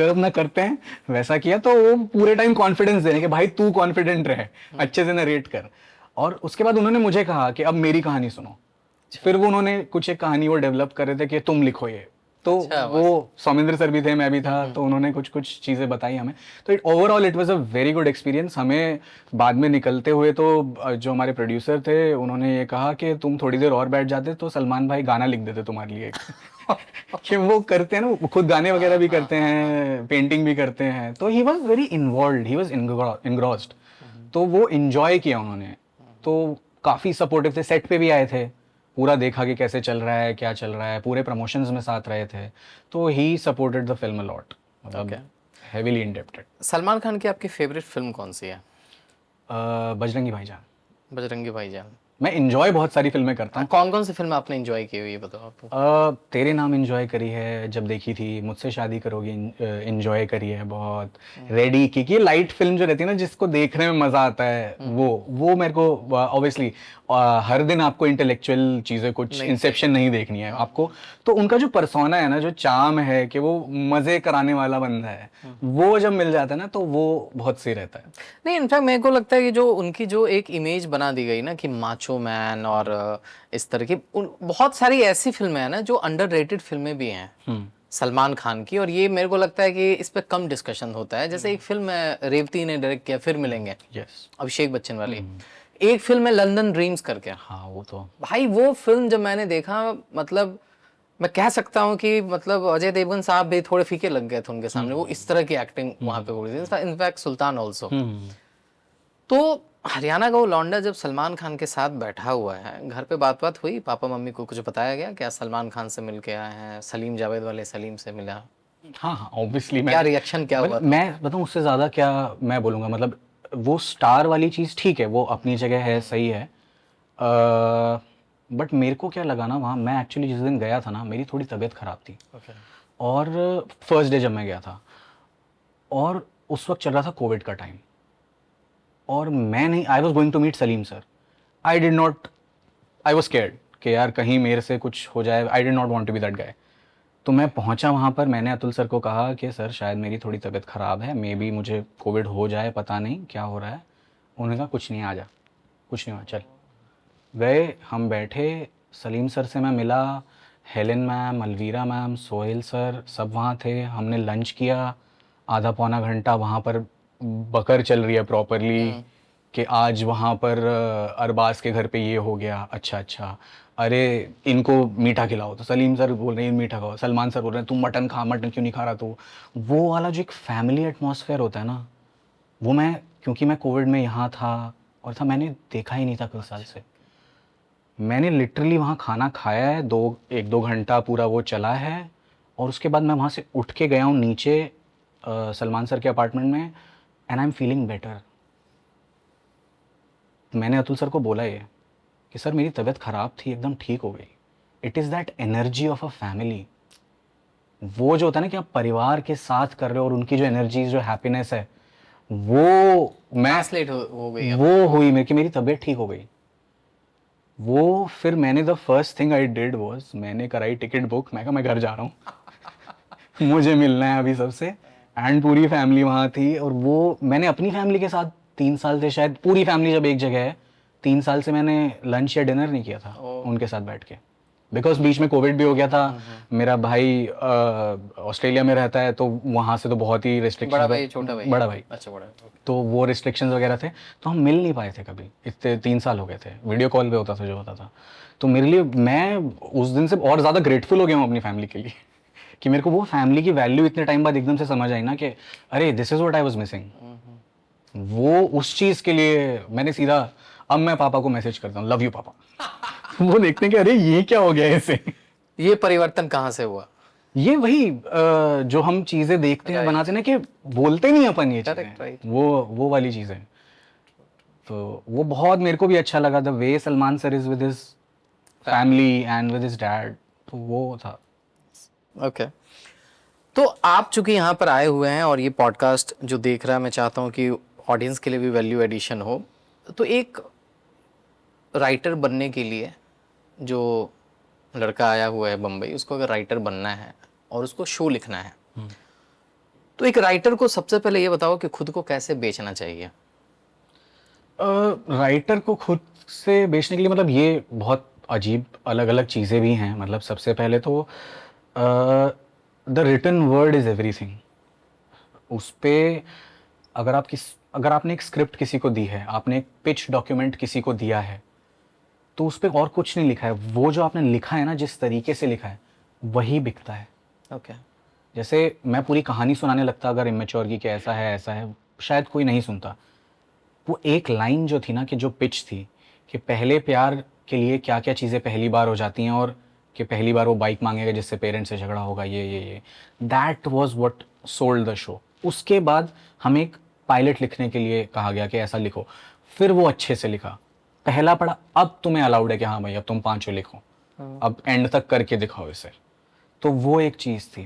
अपना करते हैं वैसा किया। तो वो पूरे टाइम कॉन्फिडेंस दे रहे हैं कि भाई तू कॉन्फिडेंट रहे, अच्छे से नरेट कर। और उसके बाद उन्होंने मुझे कहा कि अब मेरी कहानी सुनो। फिर वो उन्होंने कुछ एक कहानी वो डेवलप कर रहे थे कि तुम लिखो ये। तो अच्छा, वो सौमिंद्र सर भी थे, मैं भी था, तो उन्होंने कुछ कुछ चीज़ें बताई हमें। तो overall it was a very good experience. हमें बाद में निकलते हुए तो जो हमारे प्रोड्यूसर थे उन्होंने ये कहा कि तुम थोड़ी देर और बैठ जाते तो सलमान भाई गाना लिख देते तुम्हारे लिए कि वो करते हैं ना, वो खुद गाने वगैरह भी करते हैं, पेंटिंग भी करते हैं। तो he was very involve, he was engrossed. तो वो इन्जॉय किया उन्होंने। तो काफ़ी सपोर्टिव थे, सेट पे भी आए थे, पूरा देखा कि कैसे चल रहा है, क्या चल रहा है, पूरे प्रमोशंस में साथ रहे थे। तो he supported the film a lot, मतलब हेवीली इंडेप्टेड। सलमान खान की आपकी फेवरेट फिल्म कौन सी है? बजरंगी भाईजान। बजरंगी भाईजान। मैं इंजॉय बहुत सारी फिल्में करता हूँ। कौन कौन सी फिल्म आपने एंजॉय की हुई, ये बताओ आपको। तेरे नाम एंजॉय करी है जब देखी थी, मुझसे शादी करोगी एंजॉय करी है बहुत, रेडी की, ये लाइट फिल्म जो रहती है ना जिसको देखने में मजा आता है, वो मेरे को ऑब्वियसली हर दिन आपको इंटेलेक्चुअल चीजें कुछ इंसेप्शन नहीं देखनी है आपको। तो उनका जो पर्सोना है ना, जो चार्म है कि वो मजे कराने वाला बंदा है, वो जब मिल जाता है ना तो वो बहुत सही रहता है। नहीं, इनफैक्ट मेरे को लगता है कि जो उनकी जो एक इमेज बना दी गई ना कि माचो मैन, और इस तरह की बहुत सारी ऐसी फिल्में हैं ना जो अंडररेटेड फिल्में भी हैं सलमान खान की, और ये मेरे को लगता है कि इस पे कम डिस्कशन होता है। जैसे एक फिल्म है रेवती ने डायरेक्ट किया, फिर मिलेंगे, अभिषेक बच्चन वाली। एक फिल्म है लंदन ड्रीम्स करके, हाँ वो तो भाई वो फिल्म जब मैंने देखा, मतलब मैं कह सकता हूँ कि मतलब अजय देवगन साहब भी थोड़े फीके लग गए थे उनके सामने, वो इस तरह की एक्टिंग वहां पे हो रही थी। इनफैक्ट सुल्तान ऑल्सो। तो हरियाणा का वो लौंडा जब सलमान खान के साथ बैठा हुआ है, घर पे बात बात हुई, पापा मम्मी को कुछ बताया गया क्या सलमान खान से मिल के आए हैं, सलीम जावेद वाले सलीम से मिला? हाँ हाँ ऑब्वियसली। क्या रिएक्शन क्या हुआ था? मैं बताऊँ उससे ज़्यादा क्या मैं बोलूँगा, मतलब वो स्टार वाली चीज़ ठीक है, वो अपनी जगह है, सही है। बट मेरे को क्या लगा ना, वहाँ मैं एक्चुअली जिस दिन गया था ना, मेरी थोड़ी तबीयत ख़राब थी। और फर्स्ट डे जब मैं गया था, और उस वक्त चल रहा था कोविड का टाइम, और मैं नहीं, I was going to meet Salim sir. I did not, I was scared कि यार कहीं मेरे से कुछ हो जाए, I did not want to be that guy. तो मैं पहुंचा वहाँ पर, मैंने अतुल सर को कहा कि सर शायद मेरी थोड़ी तबीयत ख़राब है, मे बी मुझे कोविड हो जाए, पता नहीं क्या हो रहा है। उन्होंने कहा कुछ नहीं, आ जा, कुछ नहीं हुआ, चल। गए, हम बैठे, सलीम सर से मैं मिला, Helen ma'am, Alvira ma'am, Sohail sir, सब वहाँ थे। हमने लंच किया, आधा पौना घंटा वहाँ पर बकर चल रही है प्रॉपरली कि आज वहाँ पर अरबाज के घर पे ये हो गया, अच्छा अच्छा, अरे इनको मीठा खिलाओ, तो सलीम सर बोल रहे हैं मीठा खाओ, सलमान सर बोल रहे हैं तुम मटन खा, मटन क्यों नहीं खा रहा तू। वो वाला जो एक फैमिली एटमॉस्फेयर होता है ना, वो मैं, क्योंकि मैं कोविड में यहाँ था और था, मैंने देखा ही नहीं था कुछ साल से। मैंने लिटरली वहाँ खाना खाया है, एक दो घंटा पूरा वो चला है, और उसके बाद मैं वहाँ से उठ के गया हूँ नीचे सलमान सर के अपार्टमेंट में, and I am feeling better. मैंने अतुल सर को बोला ये कि सर मेरी तबीयत ख़राब थी, एकदम ठीक हो गई। It is that energy of a family. वो जो होता है ना कि आप परिवार के साथ कर रहे हो और उनकी जो एनर्जी, जो हैप्पीनेस है, वो मैं ट्रांसलेट हो गई अब। वो हुई मेरी, कि मेरी तबीयत ठीक हो गई। वो फिर मैंने the first thing I did was, मैंने कराई टिकट बुक। मैं कहा मैं घर जा रहा हूँ मुझे मिलना है अभी सबसे। एंड पूरी फैमिली वहाँ थी, और वो मैंने अपनी फैमिली के साथ 3 साल से शायद पूरी फैमिली जब एक जगह है, 3 साल से मैंने लंच या डिनर नहीं किया था उनके साथ बैठ के, बिकॉज बीच में कोविड भी हो गया था। मेरा भाई ऑस्ट्रेलिया में रहता है, तो वहाँ से तो बहुत ही रिस्ट्रिक्शन, बड़ा भाई छोटा भाई? बड़ा भाई। अच्छा, बड़ा। तो वो रिस्ट्रिक्शंस वगैरह थे, तो हम मिल नहीं पाए थे कभी, इतने 3 साल हो गए थे। वीडियो कॉल पे होता था जो होता था। तो मेरे लिए, मैं उस दिन से और ज़्यादा ग्रेटफुल हो गया हूँ अपनी फैमिली के लिए कि मेरे को वो फैमिली की वैल्यू इतने टाइम बाद एकदम से समझ आई ना कि अरे this is what I was missing. वो उस चीज़ के लिए मैंने सीधा, अब मैं पापा को मैसेज करता हूँ, लव यू पापा वो देखते हैं कि अरे ये क्या हो गया ऐसे। ये परिवर्तन कहाँ से हुआ? ये वही जो हम चीजें देखते हैं, बनाते हैं ना, कि बोलते नहीं अपन ये चीजें, right. वो वाली चीजें। तो वो बहुत मेरे को भी अच्छा लगा, the way Salman sir is with his family and with his dad, तो वो था। ओके। तो आप चूंकि यहाँ पर आए हुए हैं और ये पॉडकास्ट जो देख रहा है, मैं चाहता हूँ कि ऑडियंस के लिए भी वैल्यू एडिशन हो। तो एक राइटर बनने के लिए, जो लड़का आया हुआ है बम्बई, उसको अगर राइटर बनना है और उसको शो लिखना है, तो एक राइटर को सबसे पहले ये बताओ कि खुद को कैसे बेचना चाहिए? राइटर को खुद से बेचने के लिए, मतलब ये बहुत अजीब अलग अलग चीज़ें भी हैं। मतलब सबसे पहले तो the written word is everything. उस पे अगर आपने एक स्क्रिप्ट किसी को दी है, आपने एक पिच डॉक्यूमेंट किसी को दिया है, तो उस पर और कुछ नहीं लिखा है। वो जो आपने लिखा है ना, जिस तरीके से लिखा है, वही बिकता है। ओके। जैसे मैं पूरी कहानी सुनाने लगता अगर इमेच्योर की कि ऐसा है, शायद कोई नहीं सुनता। वो एक लाइन जो थी ना, कि जो पिच थी कि पहले प्यार के लिए क्या क्या चीज़ें पहली बार हो जाती हैं, और कि पहली बार वो बाइक मांगेगा जिससे पेरेंट्स से झगड़ा होगा, ये that was what sold the show. उसके बाद हमें एक पायलट लिखने के लिए कहा गया कि ऐसा लिखो। फिर वो अच्छे से लिखा, पहला पढ़ा, अब तुम्हें अलाउड है कि हाँ भाई अब तुम 5 लिखो, अब एंड तक करके दिखाओ इसे। तो वो एक चीज़ थी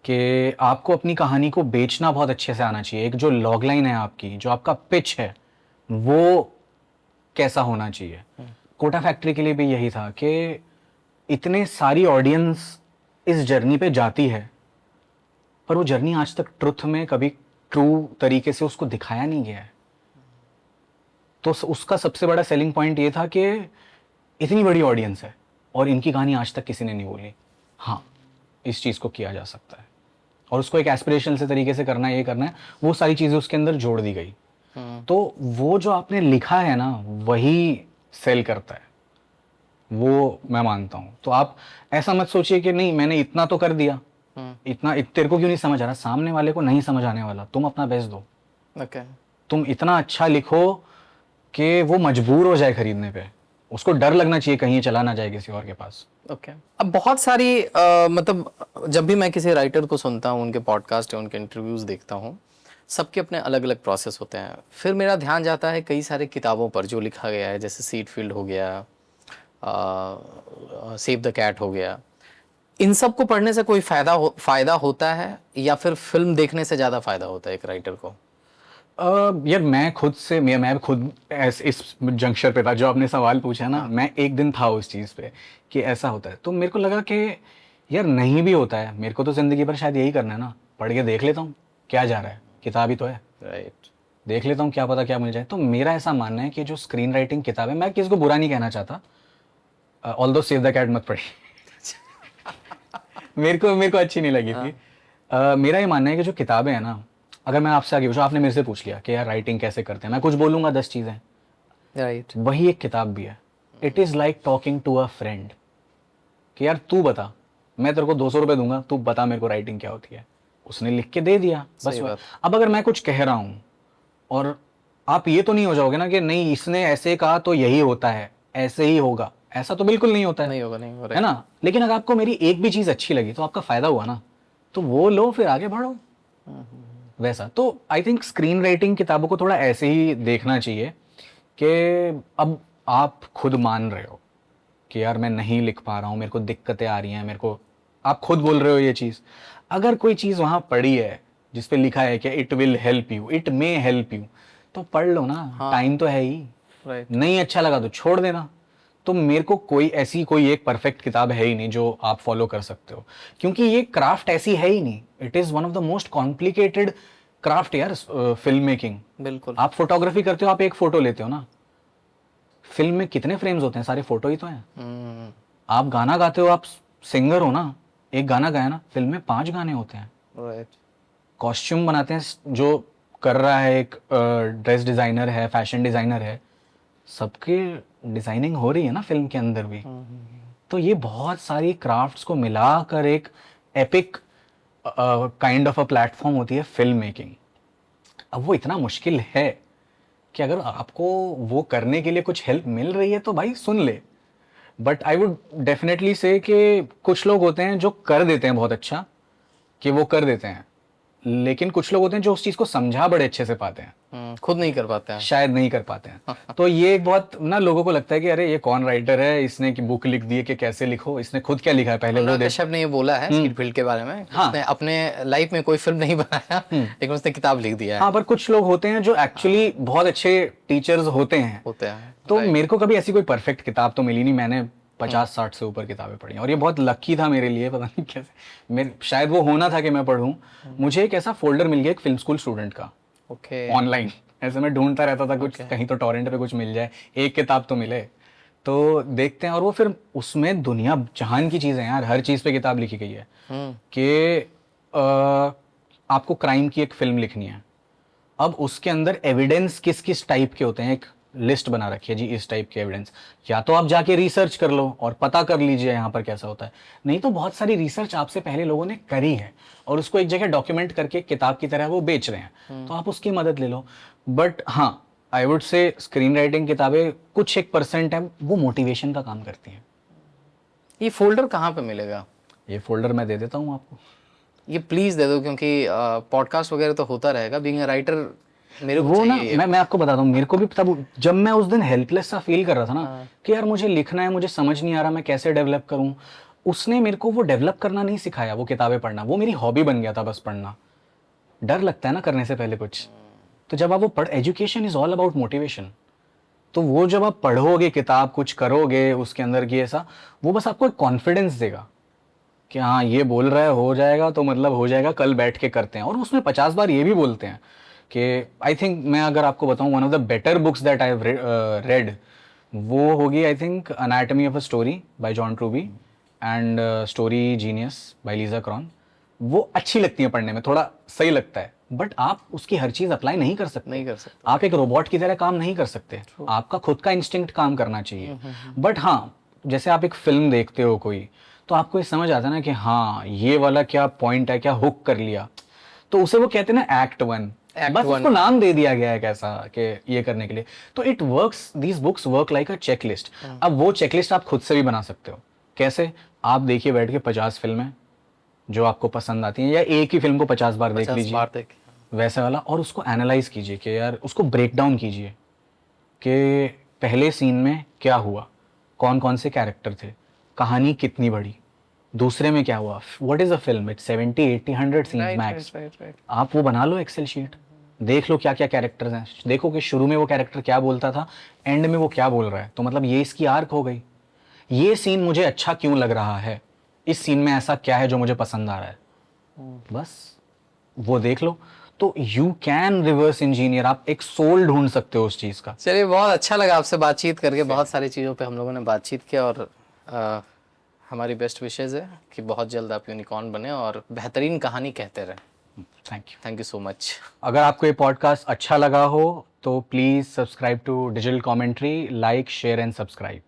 कि आपको अपनी कहानी को बेचना बहुत अच्छे से आना चाहिए। एक जो लॉग लाइन है आपकी, जो आपका पिच है, वो कैसा होना चाहिए। कोटा फैक्ट्री के लिए भी यही था कि इतने सारी ऑडियंस इस जर्नी पे जाती है, पर वो जर्नी आज तक ट्रुथ में कभी ट्रू तरीके से उसको दिखाया नहीं गया है। तो उसका सबसे बड़ा सेलिंग पॉइंट ये था कि इतनी बड़ी ऑडियंस है और इनकी कहानी आज तक किसी ने नहीं बोली। हाँ, इस चीज़ को किया जा सकता है, और उसको एक एस्पिरेशनल से तरीके से करना है, ये करना है, वो सारी चीज़ें उसके अंदर जोड़ दी गई। तो वो जो आपने लिखा है ना, वही सेल करता है, वो मैं मानता हूँ। तो आप ऐसा मत सोचिए कि नहीं मैंने इतना तो कर दिया, तेरे को क्यों नहीं समझ आ रहा। सामने वाले को नहीं समझ आने वाला, तुम अपना बेस्ट दो। ओके। तुम इतना अच्छा लिखो कि वो मजबूर हो जाए खरीदने पे, उसको डर लगना चाहिए कहीं चला ना जाए किसी और के पास। ओके। अब बहुत सारी मतलब जब भी मैं किसी राइटर को सुनता हूँ, उनके पॉडकास्ट या उनके इंटरव्यूज़ देखता हूँ, सबके अपने अलग अलग प्रोसेस होते हैं। फिर मेरा ध्यान जाता है कई सारे किताबों पर जो लिखा गया है, जैसे सीड फील्ड हो गया, सेव द कैट हो गया। इन सब को पढ़ने से कोई फ़ायदा होता है, या फिर फिल्म देखने से ज़्यादा फ़ायदा होता है एक राइटर को? यार मैं खुद इस जंक्शन पे था जो आपने सवाल पूछा ना, मैं एक दिन था उस चीज़ पे कि ऐसा होता है। तो मेरे को लगा कि यार नहीं भी होता है, मेरे को तो जिंदगी भर शायद यही करना है ना, पढ़ के देख लेता हूँ क्या जा रहा है, किताब ही तो है, राइट। देख लेता हूँ क्या पता क्या मिल जाए। तो मेरा ऐसा मानना है कि जो स्क्रीन राइटिंग किताब है, मैं किसी को बुरा नहीं कहना चाहता, ऑल्दो सेव द कैट मत पढ़ी मेरे को अच्छी नहीं लगी थी। मेरा ये मानना है कि जो किताबें हैं ना, अगर मैं आपसे आगे पूछूं, आपने मेरे से पूछ लिया कि यार राइटिंग कैसे करते हैं, मैं कुछ बोलूंगा 10 चीज़ें, राइट। वही एक किताब भी है। It is like talking to a friend कि यार तू बता, मैं तेरे को 200 रुपये दूंगा, तू बता मेरे को राइटिंग क्या होती है। उसने लिख के दे दिया, बस सही बात। अब अगर मैं कुछ कह रहा हूँ और आप ये तो नहीं हो जाओगे ना कि नहीं इसने ऐसे कहा तो यही होता है, ऐसे ही होगा, ऐसा तो बिल्कुल नहीं होता है, नहीं होगा, नहीं होगा, है ना। लेकिन अगर आपको मेरी एक भी चीज़ अच्छी लगी तो आपका फ़ायदा हुआ ना, तो वो लो फिर आगे बढ़ो। वैसा तो आई थिंक स्क्रीन राइटिंग किताबों को थोड़ा ऐसे ही देखना चाहिए कि अब आप खुद मान रहे हो कि यार मैं नहीं लिख पा रहा हूँ, मेरे को दिक्कतें आ रही हैं, मेरे को, आप खुद बोल रहे हो ये चीज़, अगर कोई चीज़ वहाँ पड़ी है जिस पे लिखा है कि it will help you, it may help you, तो पढ़ लो ना, टाइम तो है ही। राइट। नहीं अच्छा लगा तो छोड़ देना। तो मेरे को कोई एक परफेक्ट किताब है ही नहीं जो आप फॉलो कर सकते हो, क्योंकि ये क्राफ्ट ऐसी है ही नहीं। It is one of the most complicated craft यार, फिल्म मेकिंग। बिल्कुल। आप फोटोग्राफी करते हो, आप एक फोटो लेते हो ना, फिल्म में कितने फ्रेम्स होते हैं, सारे फोटो ही तो हैं। आप गाना गाते हो, आप सिंगर हो ना, एक गाना गाया ना, फिल्म में 5 गाने होते हैं। राइट। कॉस्ट्यूम बनाते हैं जो कर रहा है, एक ड्रेस डिज़ाइनर है, फैशन डिज़ाइनर है, सबके डिज़ाइनिंग हो रही है ना फिल्म के अंदर भी। तो ये बहुत सारी क्राफ्ट्स को मिलाकर एक epic kind of a platform होती है फिल्म मेकिंग। अब वो इतना मुश्किल है कि अगर आपको वो करने के लिए कुछ हेल्प मिल रही है तो भाई सुन ले। बट आई वुड डेफिनेटली से कि कुछ लोग होते हैं जो कर देते हैं बहुत अच्छा, कि वो कर देते हैं, लेकिन कुछ लोग होते हैं जो उस चीज़ को समझा बड़े अच्छे से पाते हैं, खुद नहीं कर पाते हैं। शायद नहीं कर पाते हैं। तो ये एक बहुत ना, लोगों को लगता है कि अरे ये कौन राइटर है, इसने की बुक लिख दी है कि कैसे लिखो, इसने खुद क्या लिखा है पहले वो अनुराग देख। कश्यप ने ये बोला है स्किट फील्ड के बारे में, हाँ। उसने अपने लाइफ में कोई फिल्म नहीं बनाया, लेकिन उसने किताब लिख दिया है। हाँ, पर कुछ लोग होते हैं जो एक्चुअली बहुत अच्छे टीचर्स होते हैं। होते हैं। तो मेरे को कभी ऐसी कोई परफेक्ट किताब तो मिली नहीं, मैंने 50-60 से ऊपर किताबें पढ़ी हैं, और ये बहुत लकी था मेरे लिए, पता नहीं कैसे, मेरे शायद वो होना था कि मैं पढूं। मुझे एक ऐसा फोल्डर मिल गया एक फिल्म स्कूल स्टूडेंट का, ओके। ऑनलाइन, ऐसे मैं ढूंढता रहता था कुछ कहीं तो टॉरेंट पे कुछ मिल जाए, एक किताब तो मिले, तो देखते हैं। और वो फिर उसमें दुनिया जहान की चीज़ें हैं यार, हर चीज़ पे किताब लिखी गई है कि आपको क्राइम की एक फिल्म लिखनी है, अब उसके अंदर एविडेंस किस किस टाइप के होते हैं, एक लिस्ट बना रखी है जी, इस टाइप के एविडेंस, या तो आप जाके रिसर्च कर लो और पता कर लीजिए यहाँ पर कैसा होता है, नहीं तो बहुत सारी रिसर्च आपसे पहले लोगों ने करी है और उसको एक जगह डॉक्यूमेंट करके किताब की तरह वो बेच रहे हैं, तो आप उसकी मदद ले लो। बट हाँ, I would say screen writing किताबें कुछ 1% है, वो मोटिवेशन का काम करती हैं। ये फोल्डर कहाँ पे मिलेगा? ये फोल्डर मैं दे देता हूँ आपको, ये प्लीज दे दो, क्योंकि पॉडकास्ट वगैरह तो होता रहेगा, बीइंग अ राइटर मेरे को वो ना, चाहिए। मैं आपको बताता हूँ, मेरे को भी तब जब मैं उस दिन हेल्पलेस सा फील कर रहा था ना कि यार मुझे लिखना है, मुझे समझ नहीं आ रहा मैं कैसे डेवलप करूँ, उसने मेरे को वो डेवलप करना नहीं सिखाया, वो किताबें पढ़ना, वो मेरी हॉबी बन गया था बस पढ़ना। डर लगता है ना करने से पहले कुछ, तो जब आप वो पढ़, education is all about motivation, तो वो जब आप पढ़ोगे किताब, कुछ करोगे उसके अंदर की ऐसा, वो बस आपको एक कॉन्फिडेंस देगा कि हाँ ये बोल रहा है हो जाएगा, तो मतलब हो जाएगा, कल बैठ के करते हैं। और उसमें 50 बार ये भी बोलते हैं कि आई थिंक, मैं अगर आपको बताऊं, one of the better books that I have read, वो होगी I think anatomy of a story by John Truby and story genius by Lisa Cron. वो अच्छी लगती है पढ़ने में, थोड़ा सही लगता है, बट आप उसकी हर चीज़ अप्लाई नहीं कर सकते, नहीं कर सकते। आप एक रोबोट की तरह काम नहीं कर सकते, आपका खुद का इंस्टिंक्ट काम करना चाहिए। बट हाँ, जैसे आप एक फिल्म देखते हो कोई, तो आपको ये समझ आता है ना कि हाँ ये वाला क्या पॉइंट है, क्या हुक कर लिया, तो उसे वो कहते हैं ना एक्ट 1, बस उसको नाम दे दिया गया है कैसा कि ये करने के लिए। तो it works, these books work like a checklist. अब वो चेकलिस्ट आप खुद से भी बना सकते हो। कैसे? आप देखिए बैठ के 50 फिल्में जो आपको पसंद आती हैं, या एक ही फिल्म को 50 बार देख लीजिए, वैसे वाला, और उसको एनालाइज कीजिए कि यार उसको ब्रेक डाउन कीजिए कि पहले सीन में क्या हुआ, कौन कौन से कैरेक्टर थे, कहानी कितनी बड़ी, दूसरे में क्या हुआ, what is a film, it's 70 80 100 scenes max. आप वो बना लो एक्सेल शीट, देख लो क्या क्या कैरेक्टर्स हैं, देखो कि शुरू में वो कैरेक्टर क्या बोलता था, एंड में वो क्या बोल रहा है, तो मतलब ये इसकी आर्क हो गई, ये सीन मुझे अच्छा क्यों लग रहा है, इस सीन में ऐसा क्या है जो मुझे पसंद आ रहा है, बस वो देख लो। तो यू कैन रिवर्स इंजीनियर, आप एक सोल ढूंढ सकते हो उस चीज का। चलिए, बहुत अच्छा लगा आपसे बातचीत करके, बहुत सारी चीज़ों पे हम लोगों ने बातचीत किया, और हमारी बेस्ट विशेज़ है कि बहुत जल्द आप यूनिकॉर्न बने और बेहतरीन कहानी कहते रहें। Thank you so much. अगर आपको ये पॉडकास्ट अच्छा लगा हो तो please subscribe to digital commentary, like share and subscribe.